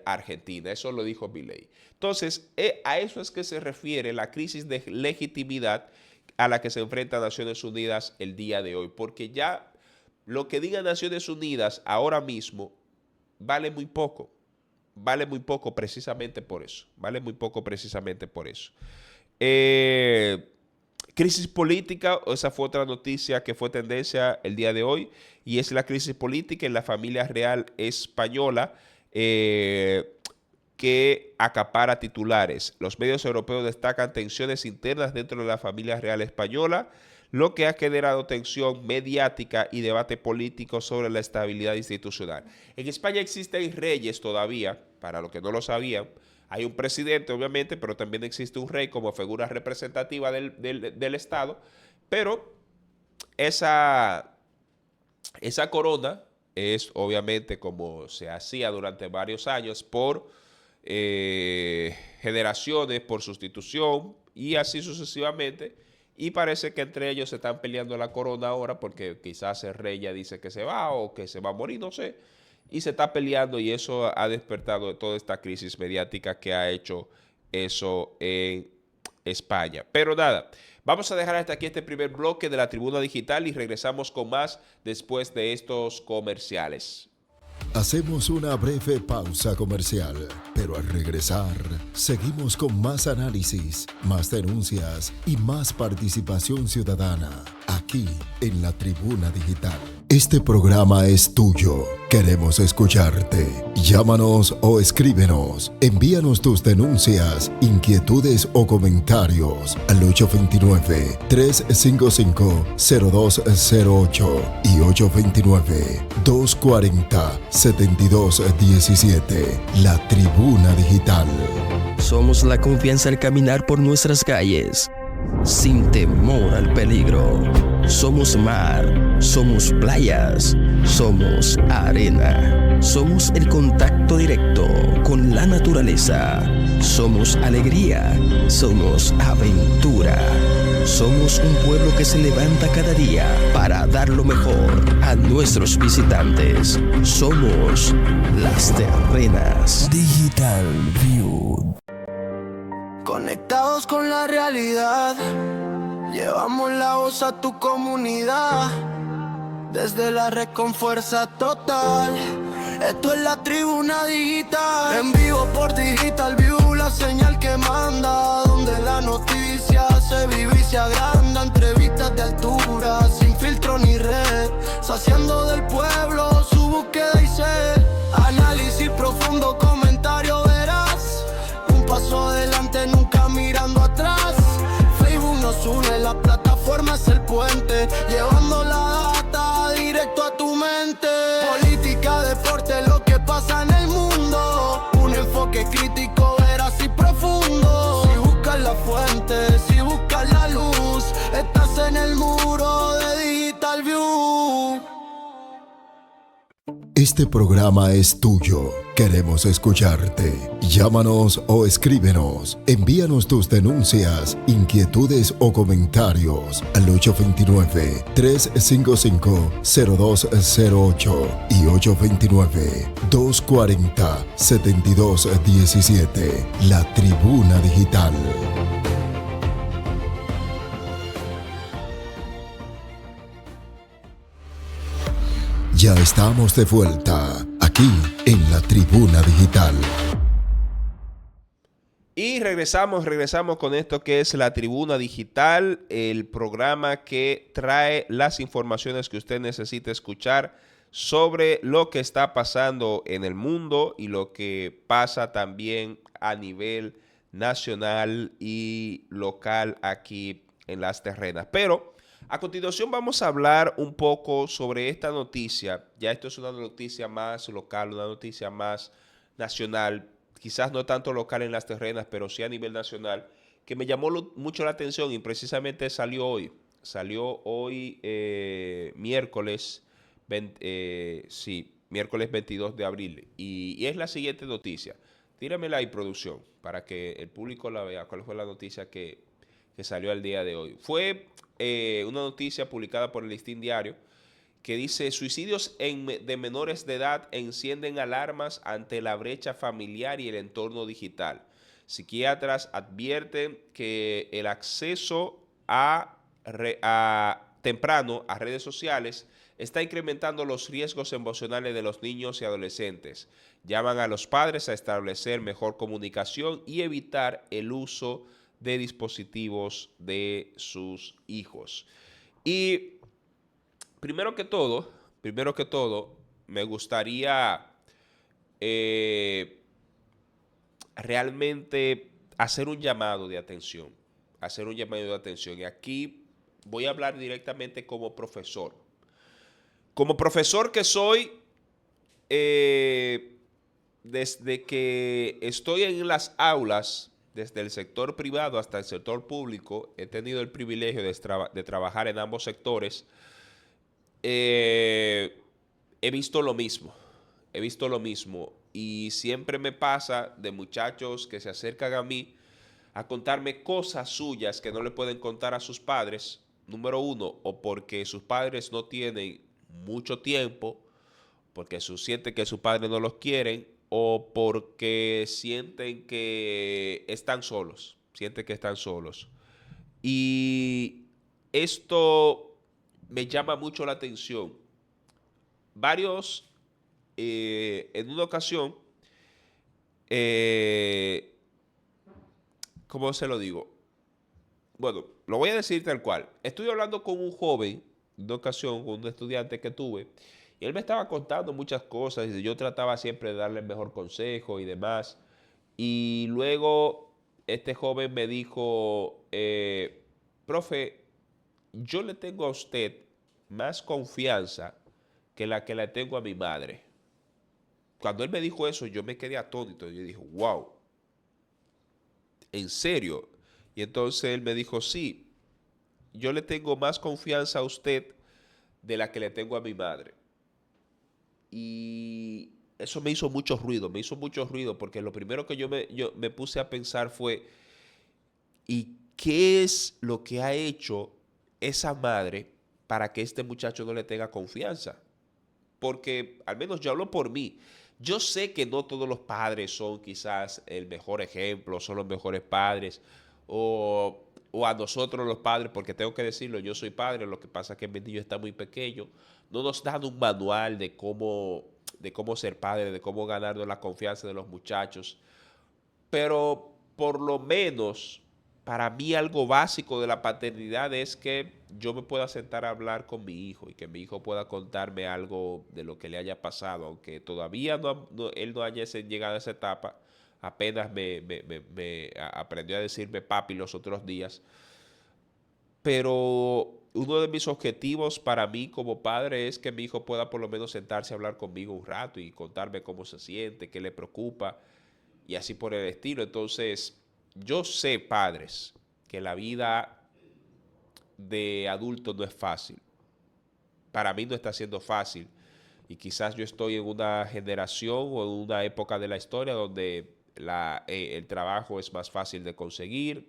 S3: Argentina. Eso lo dijo Milei. Entonces, a eso es que se refiere la crisis de legitimidad a la que se enfrenta Naciones Unidas el día de hoy. Porque ya lo que diga Naciones Unidas ahora mismo vale muy poco. Vale muy poco precisamente por eso. Vale muy poco precisamente por eso. Crisis política, esa fue otra noticia que fue tendencia el día de hoy, y es la crisis política en la familia real española, que acapara titulares. Los medios europeos destacan tensiones internas dentro de la familia real española, lo que ha generado tensión mediática y debate político sobre la estabilidad institucional. En España existen reyes todavía, para los que no lo sabían. Hay un presidente, obviamente, pero también existe un rey como figura representativa del Estado, pero esa corona es obviamente como se hacía durante varios años por generaciones, por sustitución y así sucesivamente, y parece que entre ellos se están peleando la corona ahora porque quizás el rey ya dice que se va o que se va a morir, no sé, y se está peleando y eso ha despertado toda esta crisis mediática que ha hecho eso en España. Pero nada, vamos a dejar hasta aquí este primer bloque de la Tribuna Digital y regresamos con más después de estos comerciales.
S1: Hacemos una breve pausa comercial, pero al regresar, seguimos con más análisis, más denuncias y más participación ciudadana, aquí aquí en la Tribuna Digital. Este programa es tuyo. Queremos escucharte. Llámanos o escríbenos. Envíanos tus denuncias, inquietudes o comentarios al 829-355-0208 y 829-240-7217. La Tribuna Digital.
S4: Somos la confianza al caminar por nuestras calles, sin temor al peligro. Somos mar, somos playas, somos arena. Somos el contacto directo con la naturaleza. Somos alegría, somos aventura. Somos un pueblo que se levanta cada día para dar lo mejor a nuestros visitantes. Somos Las Terrenas. Digital View.
S5: Conectados con la realidad, llevamos la voz a tu comunidad. Desde la red con fuerza total, esto es la Tribuna Digital. En vivo por Digital View, la señal que manda, donde la noticia se vive y se agranda. Entrevistas de altura, sin filtro ni red, saciando del pueblo su búsqueda y sed. Análisis profundo, comentario veraz, un paso adelante, nunca mirando atrás. Facebook nos une, la plataforma es el puente, llevando la data directo a tu mente. Política, deporte, lo que pasa en el mundo, un enfoque crítico, veraz y profundo. Si buscas la fuente, si buscas la luz, estás en el muro de Digital View.
S1: Este programa es tuyo. Queremos escucharte. Llámanos o escríbenos. Envíanos tus denuncias, inquietudes o comentarios al 829-355-0208 y 829-240-7217. La Tribuna Digital. Ya estamos de vuelta, aquí en la Tribuna Digital.
S3: Y regresamos con esto que es la Tribuna Digital, el programa que trae las informaciones que usted necesita escuchar sobre lo que está pasando en el mundo y lo que pasa también a nivel nacional y local aquí en Las Terrenas. Pero a continuación vamos a hablar un poco sobre esta noticia. Ya esto es una noticia más local, una noticia más nacional, quizás no tanto local en Las Terrenas, pero sí a nivel nacional, que me llamó mucho la atención y precisamente salió hoy. Salió hoy miércoles, miércoles 22 de abril. Y es la siguiente noticia. Tíramela ahí, producción, para que el público la vea. ¿Cuál fue la noticia que salió al día de hoy? Fue una noticia publicada por el Listín Diario que dice: suicidios de menores de edad encienden alarmas ante la brecha familiar y el entorno digital. Psiquiatras advierten que el acceso temprano a redes sociales está incrementando los riesgos emocionales de los niños y adolescentes. Llaman a los padres a establecer mejor comunicación y evitar el uso de dispositivos de sus hijos. Y primero que todo, me gustaría realmente hacer un llamado de atención. Y aquí voy a hablar directamente como profesor. Como profesor que soy, desde que estoy en las aulas, desde el sector privado hasta el sector público, he tenido el privilegio de trabajar en ambos sectores. He visto lo mismo. Y siempre me pasa de muchachos que se acercan a mí a contarme cosas suyas que no le pueden contar a sus padres. Número uno, o porque sus padres no tienen mucho tiempo, porque sienten que sus padres no los quieren, o porque sienten que están solos. Y esto me llama mucho la atención. Varios, en una ocasión, ¿cómo se lo digo? bueno, lo voy a decir tal cual. Estuve hablando con un joven, en una ocasión, con un estudiante que tuve, y él me estaba contando muchas cosas, y yo trataba siempre de darle el mejor consejo y demás. Y luego este joven me dijo, profe, yo le tengo a usted más confianza que le tengo a mi madre. Cuando él me dijo eso, yo me quedé atónito. Yo dije, wow, ¿en serio? Y entonces él me dijo, sí, yo le tengo más confianza a usted de la que le tengo a mi madre. Y eso me hizo mucho ruido porque lo primero que yo me puse a pensar fue, ¿y qué es lo que ha hecho esa madre para que este muchacho no le tenga confianza? Porque al menos yo hablo por mí. Yo sé que no todos los padres son quizás el mejor ejemplo, son los mejores padres, o a nosotros los padres, porque tengo que decirlo, yo soy padre, lo que pasa es que mi niño está muy pequeño, no nos dan un manual de cómo ser padre, de cómo ganarnos la confianza de los muchachos, pero por lo menos para mí algo básico de la paternidad es que yo me pueda sentar a hablar con mi hijo y que mi hijo pueda contarme algo de lo que le haya pasado, aunque todavía él no haya llegado a esa etapa, apenas aprendió a decirme papi los otros días, pero uno de mis objetivos para mí como padre es que mi hijo pueda por lo menos sentarse a hablar conmigo un rato y contarme cómo se siente, qué le preocupa y así por el estilo. Entonces, yo sé, padres, que la vida de adulto no es fácil. Para mí no está siendo fácil. Y quizás yo estoy en una generación o en una época de la historia donde el trabajo es más fácil de conseguir,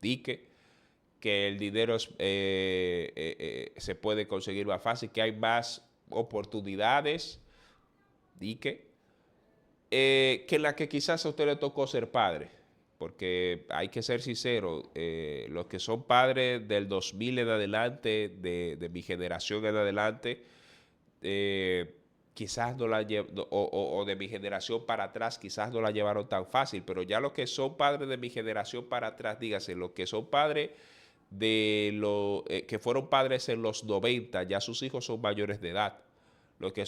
S3: que el dinero se puede conseguir más fácil, que hay más oportunidades, que en la que quizás a usted le tocó ser padre. Porque hay que ser sincero, los que son padres del 2000 en adelante, de mi generación en adelante, quizás no la o de mi generación para atrás, quizás no la llevaron tan fácil, pero ya los que son padres de mi generación para atrás, dígase, los que son padres que fueron padres en los 90, ya sus hijos son mayores de edad. Los que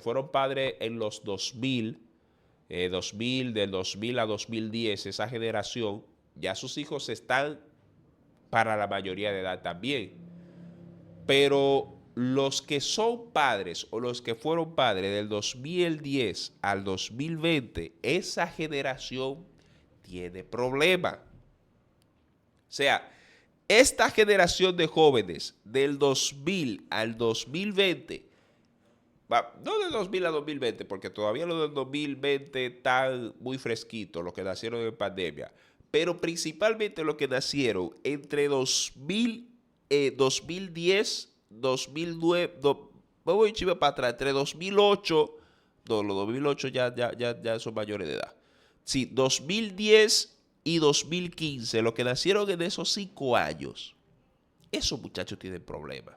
S3: fueron padres en los 2000, del 2000 a 2010, esa generación, ya sus hijos están para la mayoría de edad también. Pero los que son padres o los que fueron padres del 2010 al 2020, esa generación tiene problemas. O sea, esta generación de jóvenes del 2000 al 2020, no del 2000 a 2020, porque todavía lo del 2020 están muy fresquitos, los que nacieron en pandemia, pero principalmente los que nacieron entre 2010, 2009, me voy chiva para atrás, entre 2008, no, los 2008 ya son mayores de edad. Sí, 2010 y 2015, los que nacieron en esos 5 años, esos muchachos tienen problemas.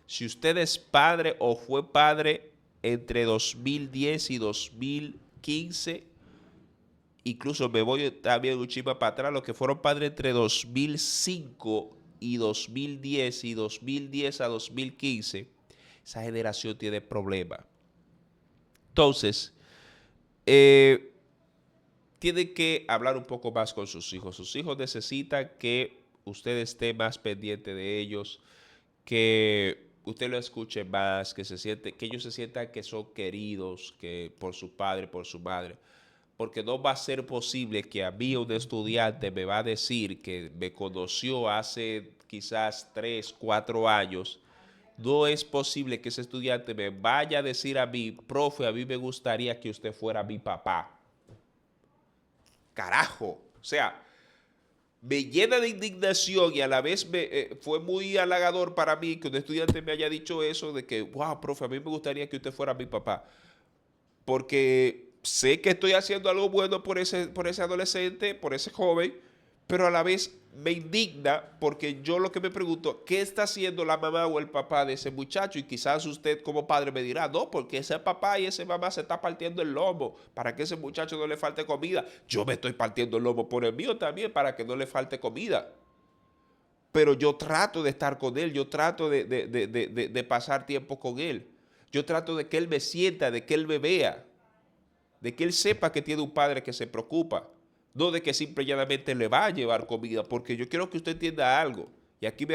S3: Si usted es padre o fue padre entre 2010 y 2015, incluso me voy también un chisme para atrás, los que fueron padres entre 2005 y 2010 y 2010 a 2015, esa generación tiene problemas. Entonces, tienen que hablar un poco más con sus hijos. Sus hijos necesitan que usted esté más pendiente de ellos, que usted lo escuche más, que ellos se sientan que son queridos, que por su padre, por su madre. Porque no va a ser posible que a mí un estudiante me va a decir que me conoció hace quizás 3, 4 años. No es posible que ese estudiante me vaya a decir a mí, profe, a mí me gustaría que usted fuera mi papá. Carajo. O sea, me llena de indignación y a la vez fue muy halagador para mí que un estudiante me haya dicho eso de que, wow, profe, a mí me gustaría que usted fuera mi papá. Porque sé que estoy haciendo algo bueno por ese adolescente, por ese joven, pero a la vez me indigna porque yo lo que me pregunto, ¿qué está haciendo la mamá o el papá de ese muchacho? Y quizás usted como padre me dirá, no, porque ese papá y esa mamá se está partiendo el lomo para que ese muchacho no le falte comida. Yo me estoy partiendo el lomo por el mío también para que no le falte comida. Pero yo trato de estar con él, yo trato de pasar tiempo con él. Yo trato de que él me sienta, de que él me vea, de que él sepa que tiene un padre que se preocupa. No de que simple y llanamente le va a llevar comida, porque yo quiero que usted entienda algo. Y aquí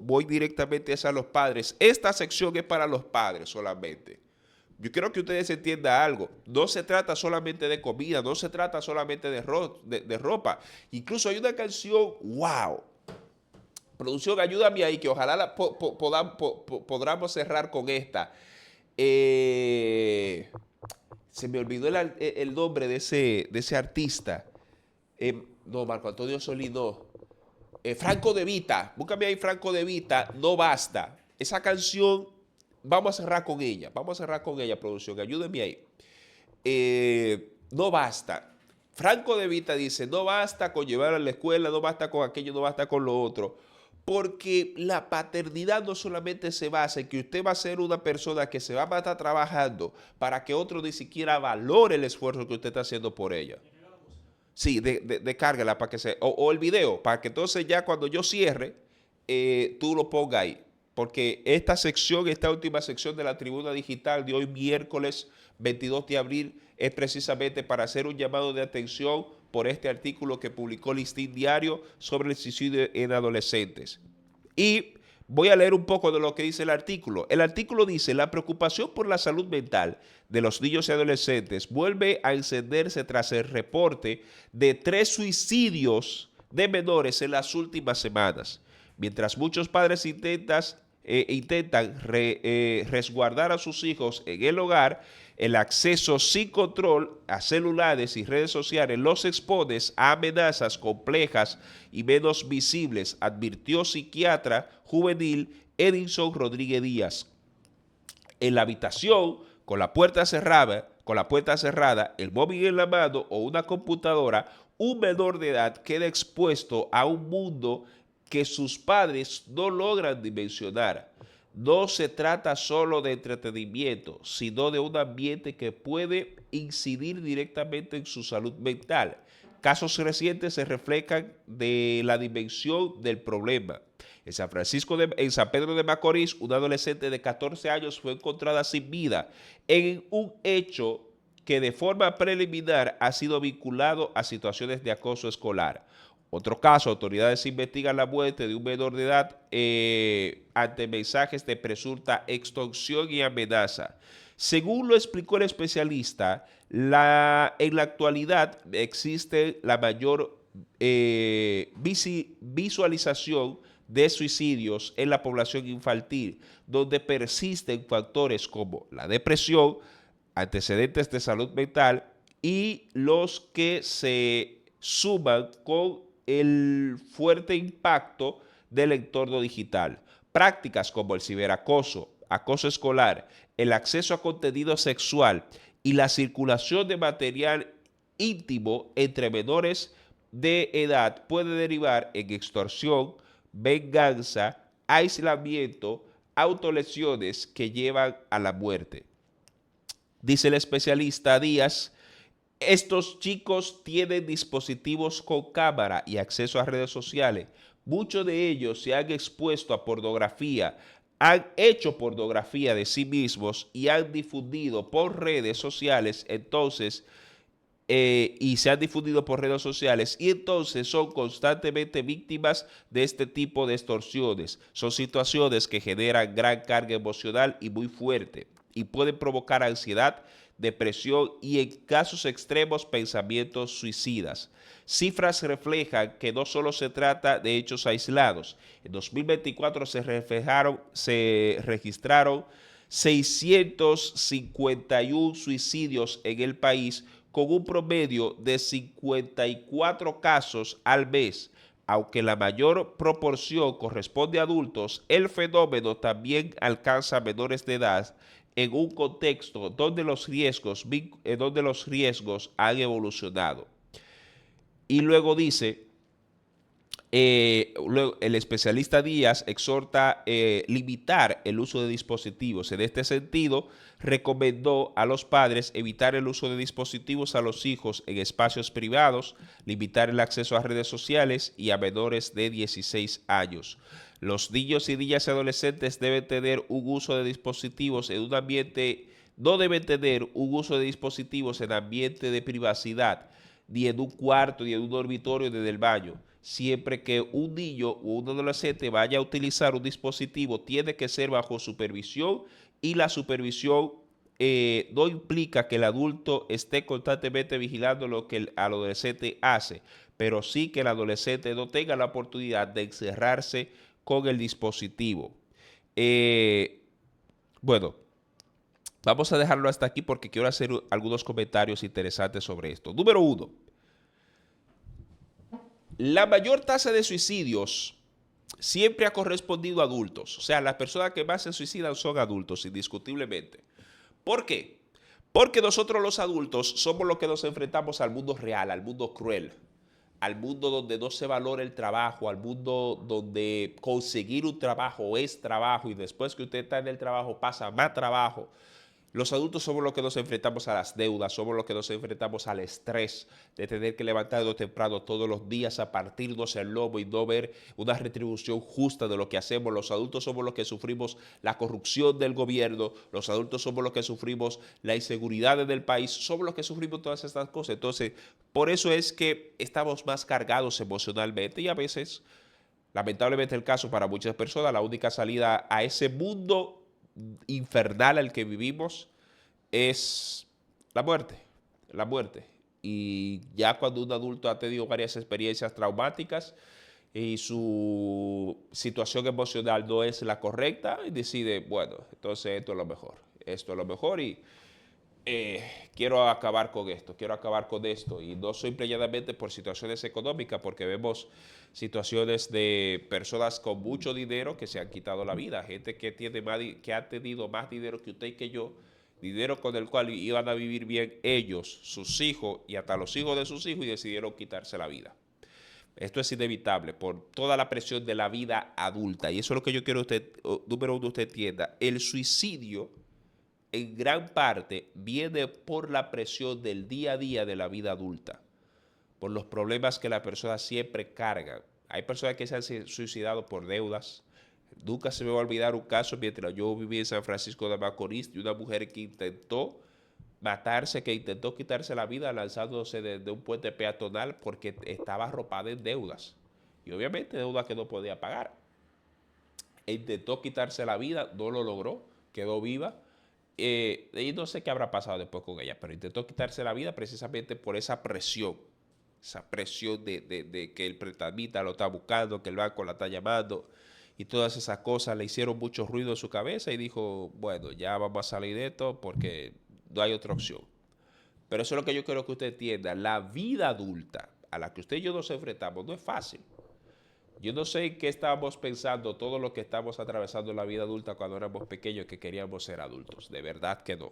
S3: voy directamente a los padres. Esta sección es para los padres solamente. Yo quiero que ustedes entiendan algo. No se trata solamente de comida, no se trata solamente de ropa. Incluso hay una canción, wow. Producción, ayúdame ahí, que ojalá podamos cerrar con esta. Se me olvidó el nombre de ese artista. No, Marco Antonio Solís, no. Franco De Vita. Búscame ahí Franco De Vita, No Basta. Esa canción, vamos a cerrar con ella. Vamos a cerrar con ella, producción. Ayúdenme ahí. No basta. Franco De Vita dice, no basta con llevar a la escuela, no basta con aquello, no basta con lo otro. Porque la paternidad no solamente se basa en que usted va a ser una persona que se va a estar trabajando para que otro ni siquiera valore el esfuerzo que usted está haciendo por ella. Sí, descárgala para que o el video, para que entonces ya cuando yo cierre, tú lo pongas ahí. Porque esta sección, esta última sección de la Tribuna Digital de hoy miércoles 22 de abril es precisamente para hacer un llamado de atención por este artículo que publicó Listín Diario sobre el suicidio en adolescentes. Y voy a leer un poco de lo que dice el artículo. El artículo dice, la preocupación por la salud mental de los niños y adolescentes vuelve a encenderse tras el reporte de 3 suicidios de menores en las últimas semanas. Mientras muchos padres intentan resguardar a sus hijos en el hogar, el acceso sin control a celulares y redes sociales los expone a amenazas complejas y menos visibles, advirtió psiquiatra juvenil Edinson Rodríguez Díaz. En la habitación, con la puerta cerrada, el móvil en la mano o una computadora, un menor de edad queda expuesto a un mundo que sus padres no logran dimensionar. No se trata solo de entretenimiento, sino de un ambiente que puede incidir directamente en su salud mental. Casos recientes se reflejan de la dimensión del problema. En San Pedro de Macorís, una adolescente de 14 años fue encontrada sin vida en un hecho que de forma preliminar ha sido vinculado a situaciones de acoso escolar. Otro caso, autoridades investigan la muerte de un menor de edad ante mensajes de presunta extorsión y amenaza. Según lo explicó el especialista, en la actualidad existe la mayor visualización de suicidios en la población infantil, donde persisten factores como la depresión, antecedentes de salud mental y los que se suman con el fuerte impacto del entorno digital. Prácticas como el ciberacoso, acoso escolar, el acceso a contenido sexual y la circulación de material íntimo entre menores de edad puede derivar en extorsión, venganza, aislamiento, autolesiones que llevan a la muerte. Dice el especialista Díaz, estos chicos tienen dispositivos con cámara y acceso a redes sociales. Muchos de ellos se han expuesto a pornografía, han hecho pornografía de sí mismos y han difundido por redes sociales, entonces son constantemente víctimas de este tipo de extorsiones. Son situaciones que generan gran carga emocional y muy fuerte y pueden provocar ansiedad, depresión y en casos extremos pensamientos suicidas. Cifras reflejan que no solo se trata de hechos aislados. En 2024 se registraron 651 suicidios en el país con un promedio de 54 casos al mes. Aunque la mayor proporción corresponde a adultos, el fenómeno también alcanza a menores de edad en un contexto donde los riesgos han evolucionado. Y luego dice, Luego, el especialista Díaz exhorta limitar el uso de dispositivos. En este sentido, recomendó a los padres evitar el uso de dispositivos a los hijos en espacios privados, limitar el acceso a redes sociales y a menores de 16 años. Los niños y niñas y adolescentes deben tener un uso de dispositivos en un ambiente, no deben tener un uso de dispositivos en ambiente de privacidad, ni en un cuarto, ni en un dormitorio, ni en el baño. Siempre que un niño o un adolescente vaya a utilizar un dispositivo, tiene que ser bajo supervisión, y la supervisión no implica que el adulto esté constantemente vigilando lo que el adolescente hace, pero sí que el adolescente no tenga la oportunidad de encerrarse con el dispositivo. Bueno, vamos a dejarlo hasta aquí porque quiero hacer algunos comentarios interesantes sobre esto. Número 1. La mayor tasa de suicidios siempre ha correspondido a adultos. O sea, las personas que más se suicidan son adultos, indiscutiblemente. ¿Por qué? Porque nosotros los adultos somos los que nos enfrentamos al mundo real, al mundo cruel, al mundo donde no se valora el trabajo, al mundo donde conseguir un trabajo es trabajo y después que usted está en el trabajo pasa más trabajo. Los adultos somos los que nos enfrentamos a las deudas, somos los que nos enfrentamos al estrés de tener que levantarnos temprano todos los días a partirnos el lomo y no ver una retribución justa de lo que hacemos. Los adultos somos los que sufrimos la corrupción del gobierno, los adultos somos los que sufrimos la inseguridad del país, somos los que sufrimos todas estas cosas. Entonces, por eso es que estamos más cargados emocionalmente y a veces, lamentablemente el caso para muchas personas, la única salida a ese mundo infernal al que vivimos es la muerte, la muerte. Y ya cuando un adulto ha tenido varias experiencias traumáticas y su situación emocional no es la correcta, y decide, bueno, entonces esto es lo mejor y quiero acabar con esto, quiero acabar con esto. Y no simple y llanamente por situaciones económicas, porque vemos situaciones de personas con mucho dinero que se han quitado la vida, gente que que ha tenido más dinero que usted y que yo, dinero con el cual iban a vivir bien ellos, sus hijos y hasta los hijos de sus hijos, y decidieron quitarse la vida. Esto es inevitable por toda la presión de la vida adulta. Y eso es lo que yo quiero que usted, número uno, usted entienda. El suicidio en gran parte viene por la presión del día a día de la vida adulta, por los problemas que las personas siempre cargan. Hay personas que se han suicidado por deudas. Nunca se me va a olvidar un caso mientras yo vivía en San Francisco de Macorís de una mujer que intentó matarse, que intentó quitarse la vida lanzándose de un puente peatonal porque estaba arropada en deudas. Y obviamente deudas que no podía pagar. Intentó quitarse la vida, no lo logró, quedó viva. Y no sé qué habrá pasado después con ella, pero intentó quitarse la vida precisamente por esa presión de que el prestamista lo está buscando, que el banco la está llamando y todas esas cosas le hicieron mucho ruido en su cabeza y dijo, bueno, ya vamos a salir de esto porque no hay otra opción. Pero eso es lo que yo quiero que usted entienda. La vida adulta a la que usted y yo nos enfrentamos no es fácil. Yo no sé en qué estábamos pensando todos los que estamos atravesando la vida adulta cuando éramos pequeños que queríamos ser adultos. De verdad que no.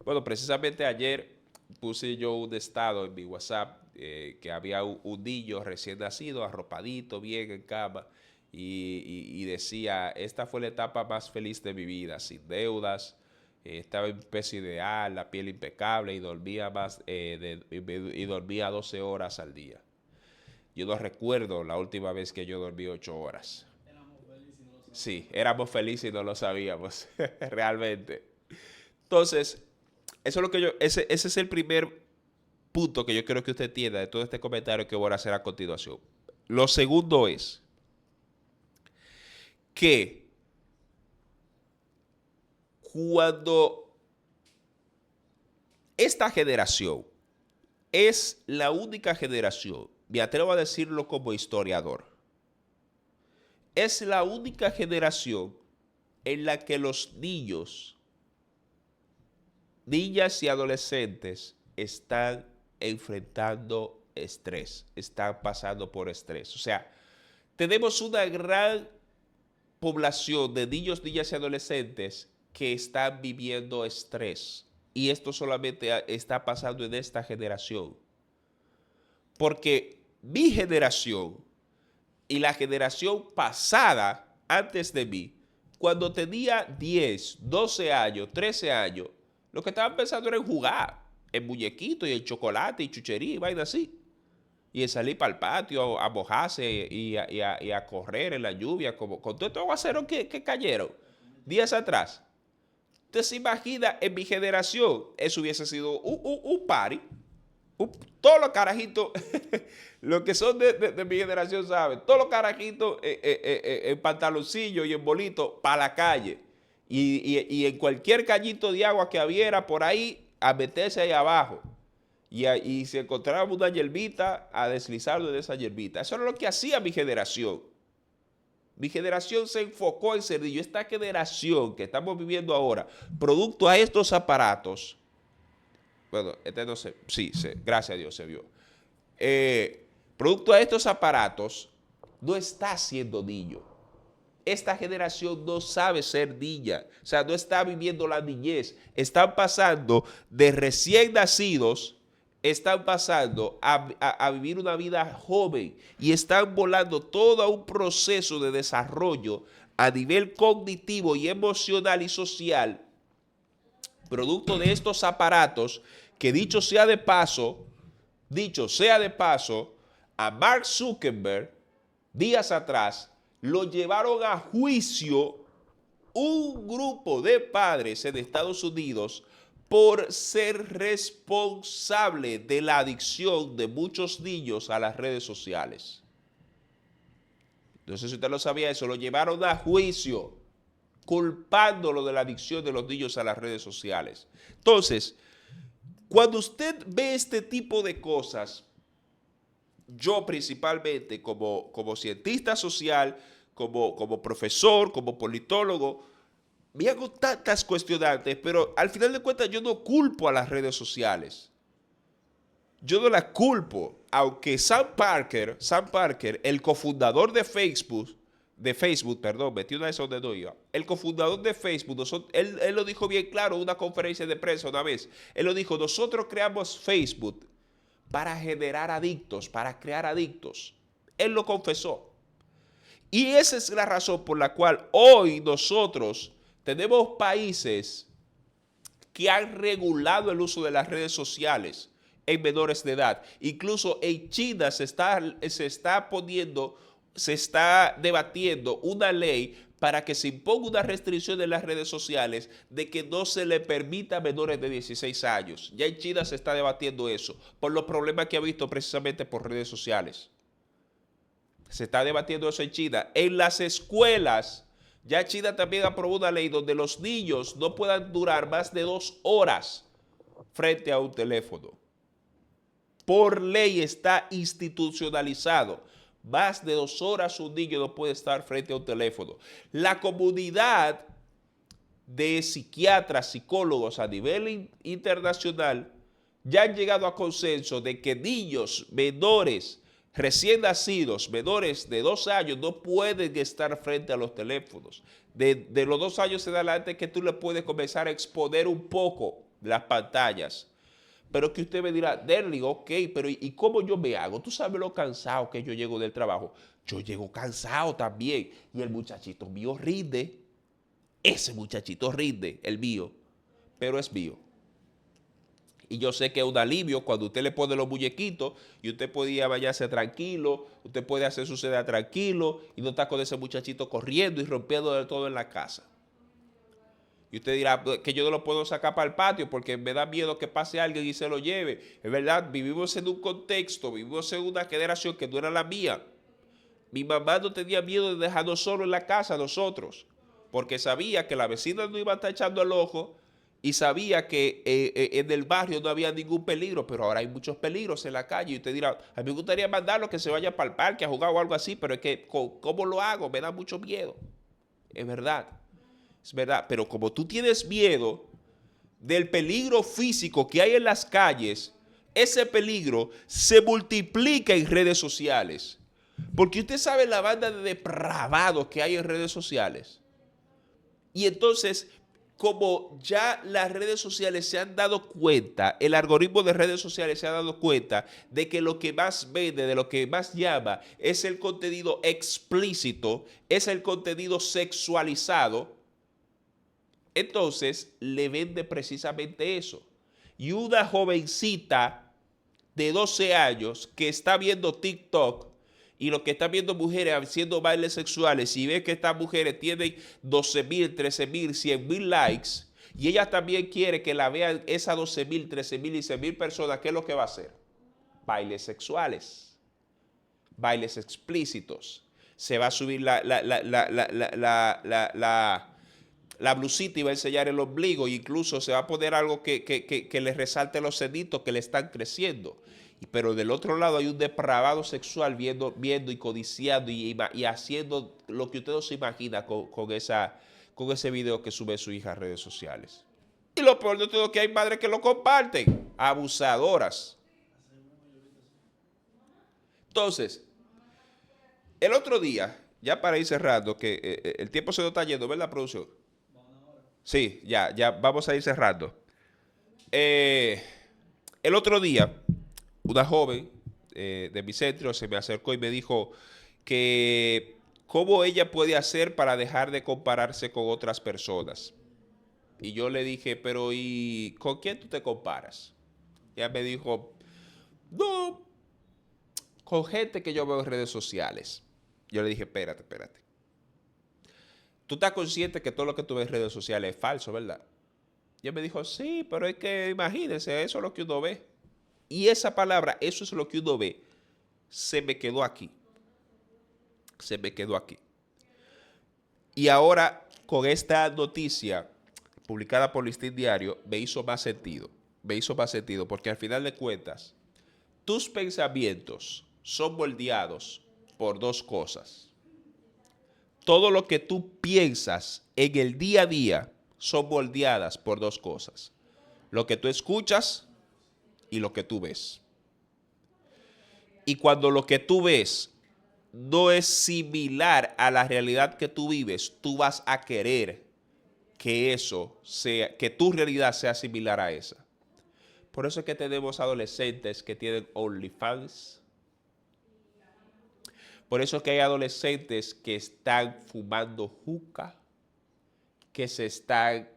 S3: Bueno, precisamente ayer puse yo un estado en mi WhatsApp que había un niño recién nacido, arropadito, bien en cama, y decía, esta fue la etapa más feliz de mi vida, sin deudas, estaba en peso ideal, la piel impecable y dormía, y dormía 12 horas al día. Yo no recuerdo la última vez que yo dormí 8 horas. Sí, éramos felices y no lo sabíamos, realmente. Entonces, eso es lo que ese es el primer punto que yo quiero que usted entienda de todo este comentario que voy a hacer a continuación. Lo segundo es que cuando esta generación es la única generación, me atrevo a decirlo como historiador, es la única generación en la que los niños, niñas y adolescentes están enfrentando estrés, están pasando por estrés. O sea, tenemos una gran población de niños, niñas y adolescentes que están viviendo estrés. Y esto solamente está pasando en esta generación. Porque mi generación y la generación pasada, antes de mí, cuando tenía 10, 12 años, 13 años, lo que estaban pensando era en jugar, en muñequitos y en chocolate y chuchería y vaina así. Y en salir para el patio a mojarse y a correr en la lluvia, como con todo estos aguaceros que cayeron días atrás. Usted se imagina, en mi generación, eso hubiese sido un party. Todos los carajitos, los que son de mi generación saben, todos los carajitos en pantaloncillo y en bolito para la calle. Y en cualquier cañito de agua que hubiera por ahí, a meterse ahí abajo. Y si encontrábamos una hierbita, a deslizarlo de esa hierbita. Eso era lo que hacía mi generación. Mi generación se enfocó en Cerdillo. Esta generación que estamos viviendo ahora, producto a estos aparatos, bueno, este no sé, sí, gracias a Dios se vio. Producto a estos aparatos, no está siendo niño. Esta generación no sabe ser niña, o sea, no está viviendo la niñez. Están pasando de recién nacidos, están pasando a vivir una vida joven y están volando todo un proceso de desarrollo a nivel cognitivo y emocional y social, producto de estos aparatos que dicho sea de paso, a Mark Zuckerberg, días atrás, lo llevaron a juicio un grupo de padres en Estados Unidos por ser responsable de la adicción de muchos niños a las redes sociales. No sé si usted lo sabía eso, lo llevaron a juicio, culpándolo de la adicción de los niños a las redes sociales. Entonces, cuando usted ve este tipo de cosas, yo principalmente como cientista social, como profesor, como politólogo, me hago tantas cuestionantes, pero al final de cuentas yo no culpo a las redes sociales. Yo no las culpo, aunque Sam Parker, el cofundador de Facebook, metí una vez donde no iba. El cofundador de Facebook, él lo dijo bien claro en una conferencia de prensa una vez. Él lo dijo, nosotros creamos Facebook para generar adictos, para crear adictos. Él lo confesó. Y esa es la razón por la cual hoy nosotros tenemos países que han regulado el uso de las redes sociales en menores de edad. Incluso en China se está debatiendo una ley para que se imponga una restricción en las redes sociales de que no se le permita a menores de 16 años. Ya en China se está debatiendo eso, por los problemas que ha visto precisamente por redes sociales. Se está debatiendo eso en China. En las escuelas, ya China también aprobó una ley donde los niños no puedan durar más de 2 horas frente a un teléfono. Por ley está institucionalizado. Más de 2 horas un niño no puede estar frente a un teléfono. La comunidad de psiquiatras, psicólogos a nivel internacional ya han llegado a consenso de que niños menores recién nacidos, menores de 2 años, no pueden estar frente a los teléfonos. De los 2 años en adelante que tú le puedes comenzar a exponer un poco las pantallas. Pero que usted me dirá, Derly, ok, pero ¿y cómo yo me hago? Tú sabes lo cansado que yo llego del trabajo. Yo llego cansado también. Y el muchachito mío rinde. Ese muchachito rinde, el mío. Pero es mío. Y yo sé que es un alivio cuando usted le pone los muñequitos y usted podía bañarse tranquilo, usted puede hacer su cena tranquilo y no está con ese muchachito corriendo y rompiendo de todo en la casa. Y usted dirá que yo no lo puedo sacar para el patio porque me da miedo que pase alguien y se lo lleve. Es verdad, vivimos en un contexto, vivimos en una generación que no era la mía. Mi mamá no tenía miedo de dejarnos solos en la casa nosotros, porque sabía que la vecina no iba a estar echando el ojo y sabía que en el barrio no había ningún peligro, pero ahora hay muchos peligros en la calle. Y usted dirá, a mí me gustaría mandarlo que se vaya para el parque a jugar o algo así, pero es que, ¿cómo lo hago? Me da mucho miedo. Es verdad. Es verdad, pero como tú tienes miedo del peligro físico que hay en las calles, ese peligro se multiplica en redes sociales. Porque usted sabe la banda de depravados que hay en redes sociales. Y entonces como ya las redes sociales se han dado cuenta, el algoritmo de redes sociales se ha dado cuenta de que lo que más vende, de lo que más llama, es el contenido explícito, es el contenido sexualizado, entonces le vende precisamente eso. Y una jovencita de 12 años que está viendo TikTok y lo que está viendo mujeres haciendo bailes sexuales y ve que estas mujeres tienen 12,000, 13,000, 100,000 likes y ella también quiere que la vean esas 12,000, 13,000 y 100,000 personas, ¿qué es lo que va a hacer? Bailes sexuales, bailes explícitos. Se va a subir la blusita y va a enseñar el ombligo e incluso se va a poner algo que le resalte los senitos que le están creciendo. Pero del otro lado hay un depravado sexual viendo y codiciando y haciendo lo que usted no se imagina con ese video que sube su hija a redes sociales. Y lo peor de todo es que hay madres que lo comparten, abusadoras. Entonces, el otro día, ya para ir cerrando, que el tiempo se nos está yendo, ¿verdad, producción? Sí, ya vamos a ir cerrando. El otro día, una joven de mi centro se me acercó y me dijo que cómo ella puede hacer para dejar de compararse con otras personas. Y yo le dije, pero ¿y con quién tú te comparas? Ella me dijo, no, con gente que yo veo en redes sociales. Yo le dije, espérate. Tú estás consciente que todo lo que tú ves en redes sociales es falso, ¿verdad? Y ella me dijo, sí, pero es que imagínense, eso es lo que uno ve. Y esa palabra, eso es lo que uno ve, se me quedó aquí. Se me quedó aquí. Y ahora, con esta noticia publicada por Listín Diario, me hizo más sentido. Me hizo más sentido porque al final de cuentas, tus pensamientos son moldeados por dos cosas. Todo lo que tú piensas en el día a día son moldeadas por dos cosas. Lo que tú escuchas y lo que tú ves. Y cuando lo que tú ves no es similar a la realidad que tú vives, tú vas a querer que eso sea, que tu realidad sea similar a esa. Por eso es que tenemos adolescentes que tienen OnlyFans. Por eso es que hay adolescentes que están fumando juca, que están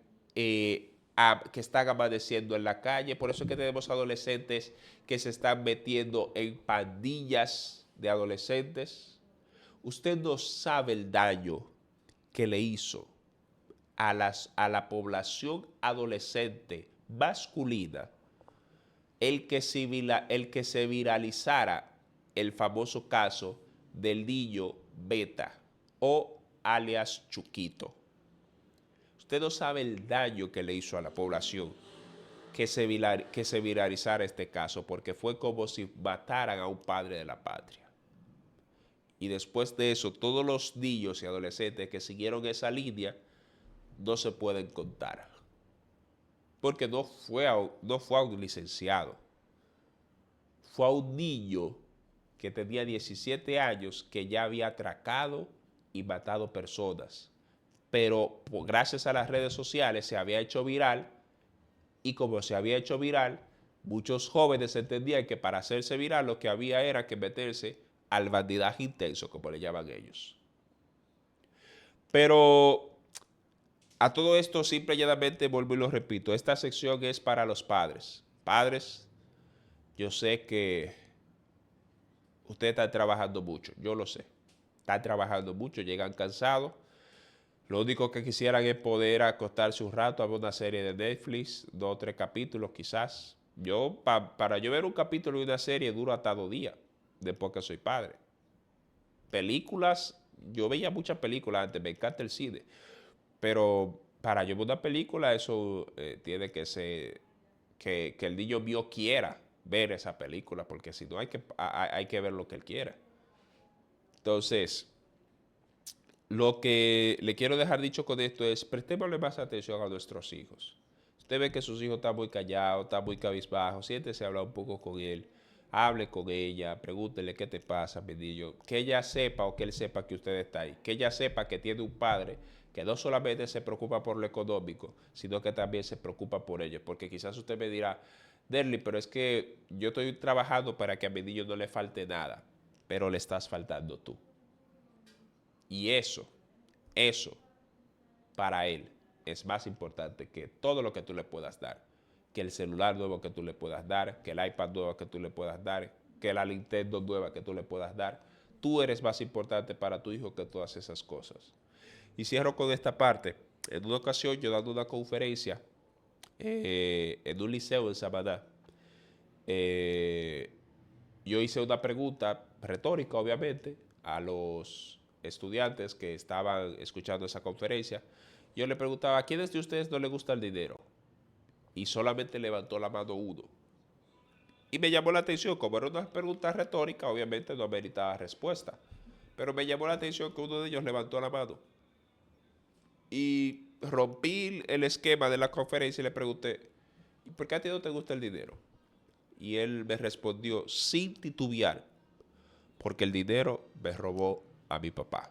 S3: amaneciendo en la calle. Por eso es que tenemos adolescentes que se están metiendo en pandillas de adolescentes. Usted no sabe el daño que le hizo a la población adolescente masculina el que se viralizara el famoso caso del niño Beta o alias Chuquito. Usted no sabe el daño que le hizo a la población que se viralizara este caso, porque fue como si mataran a un padre de la patria. Y después de eso, todos los niños y adolescentes que siguieron esa línea no se pueden contar. Porque no fue a un licenciado. Fue a un niño que tenía 17 años que ya había atracado y matado personas. Pero gracias a las redes sociales se había hecho viral y como se había hecho viral, muchos jóvenes entendían que para hacerse viral lo que había era que meterse al bandidaje intenso, como le llaman ellos. Pero a todo esto, simple y llanamente, vuelvo y lo repito, esta sección es para los padres. Padres, yo sé que ustedes están trabajando mucho, yo lo sé. Están trabajando mucho, llegan cansados. Lo único que quisieran es poder acostarse un rato a ver una serie de Netflix, 2 o 3 capítulos quizás. Para yo ver un capítulo de una serie duro hasta 2 días, después que soy padre. Películas, yo veía muchas películas antes, me encanta el cine. Pero para yo ver una película, eso tiene que ser que el niño mío quiera ver esa película, porque si no hay que ver lo que él quiera. Entonces, lo que le quiero dejar dicho con esto es, prestémosle más atención a nuestros hijos. Usted ve que sus hijos están muy callados, están muy cabizbajos, siéntese a hablar un poco con él. hable con ella, pregúntele qué te pasa, mi niño, que ella sepa o que él sepa que usted está ahí, que ella sepa que tiene un padre que no solamente se preocupa por lo económico, sino que también se preocupa por ellos, porque quizás usted me dirá, Derly, pero es que yo estoy trabajando para que a mi niño no le falte nada, pero le estás faltando tú. Y eso, para él es más importante que todo lo que tú le puedas dar, que el celular nuevo que tú le puedas dar, que el iPad nuevo que tú le puedas dar, que la Nintendo nueva que tú le puedas dar. Tú eres más importante para tu hijo que todas esas cosas. Y cierro con esta parte. En una ocasión yo dando una conferencia en un liceo en Samaná, yo hice una pregunta retórica, obviamente, a los estudiantes que estaban escuchando esa conferencia. Yo le preguntaba, ¿a quiénes de ustedes no les gusta el dinero? Y solamente levantó la mano uno. Y me llamó la atención, como era una pregunta retórica, obviamente no meritaba respuesta. Pero me llamó la atención que uno de ellos levantó la mano. Y rompí el esquema de la conferencia y le pregunté, ¿por qué a ti no te gusta el dinero? Y él me respondió sin titubear, porque el dinero me robó a mi papá,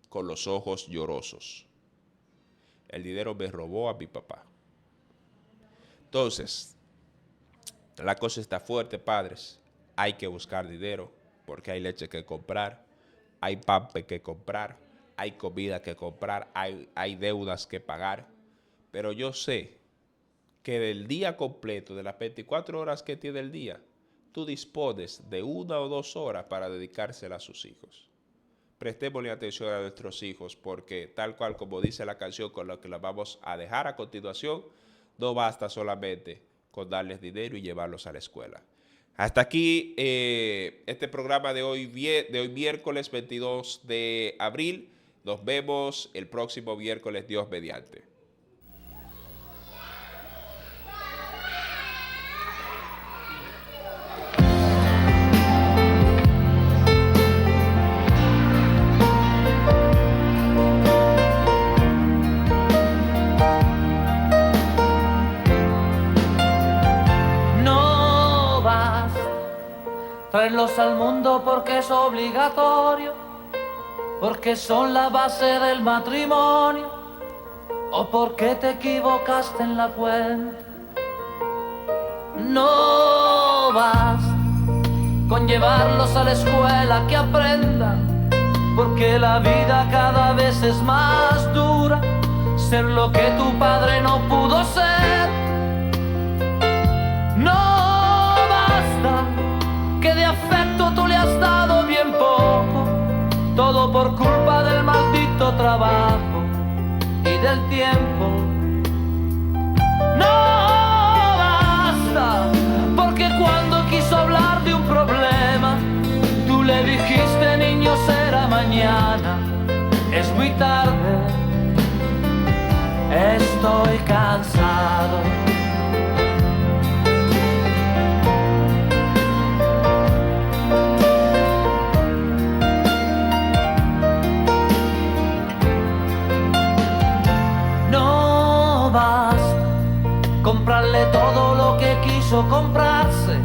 S3: con los ojos llorosos. El dinero me robó a mi papá. Entonces, la cosa está fuerte, padres. Hay que buscar dinero, porque hay leche que comprar, hay pan que comprar, hay comida que comprar, hay deudas que pagar. Pero yo sé que del día completo, de las 24 horas que tiene el día, tú dispones de 1 o 2 horas para dedicársela a sus hijos. Prestémosle atención a nuestros hijos, porque tal cual como dice la canción con la que la vamos a dejar a continuación, no basta solamente con darles dinero y llevarlos a la escuela. Hasta aquí este programa de hoy miércoles 22 de abril. Nos vemos el próximo miércoles, Dios mediante.
S6: Traerlos al mundo porque es obligatorio, porque son la base del matrimonio, o porque te equivocaste en la cuenta. No basta con llevarlos a la escuela que aprendan, porque la vida cada vez es más dura, ser lo que tu padre no pudo ser. No basta que de afecto tú le has dado bien poco, todo por culpa del maldito trabajo y del tiempo. No basta, porque cuando quiso hablar de un problema, tú le dijiste, niño, será mañana, es muy tarde, estoy cansado. Comprarle todo lo que quiso comprarse,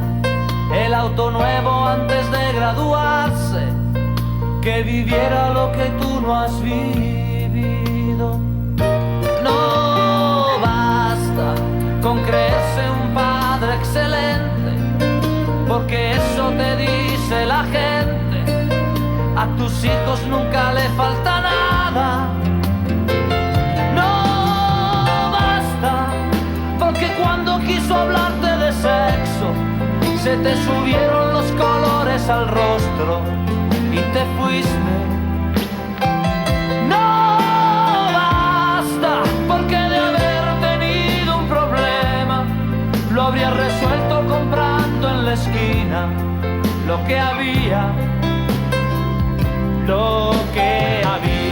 S6: el auto nuevo antes de graduarse, que viviera lo que tú no has vivido. No basta con creerse un padre excelente, porque eso te dice la gente, a tus hijos nunca le falta nada. Cuando quiso hablarte de sexo, se te subieron los colores al rostro y te fuiste. No basta, porque de haber tenido un problema, lo habría resuelto comprando en la esquina lo que había, lo que había.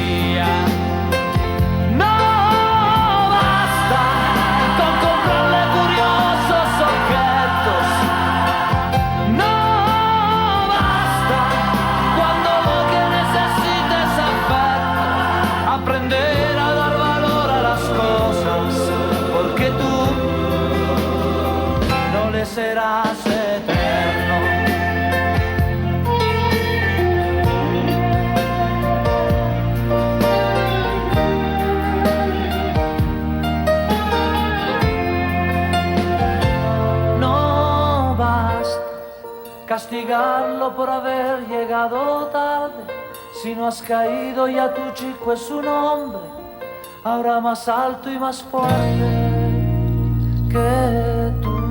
S6: Serás eterno. castigarlo por haber llegado tarde. Si no has caído ya tu chico es un hombre, ahora más alto y más fuerte que tú.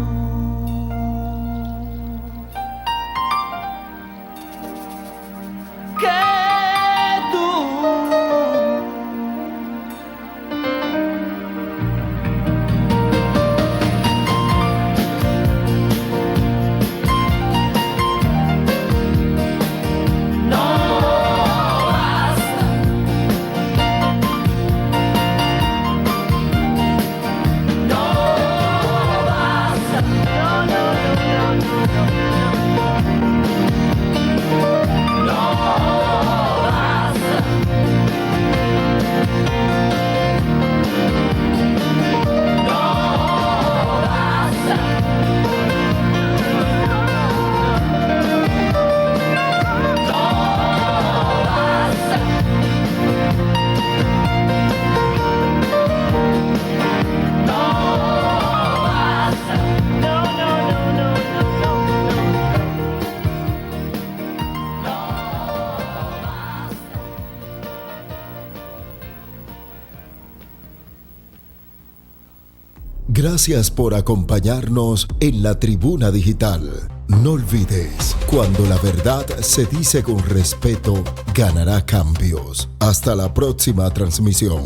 S1: Gracias por acompañarnos en la Tribuna Digital. No olvides, cuando la verdad se dice con respeto, ganará cambios. Hasta la próxima transmisión.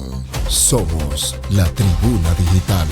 S1: Somos la Tribuna Digital.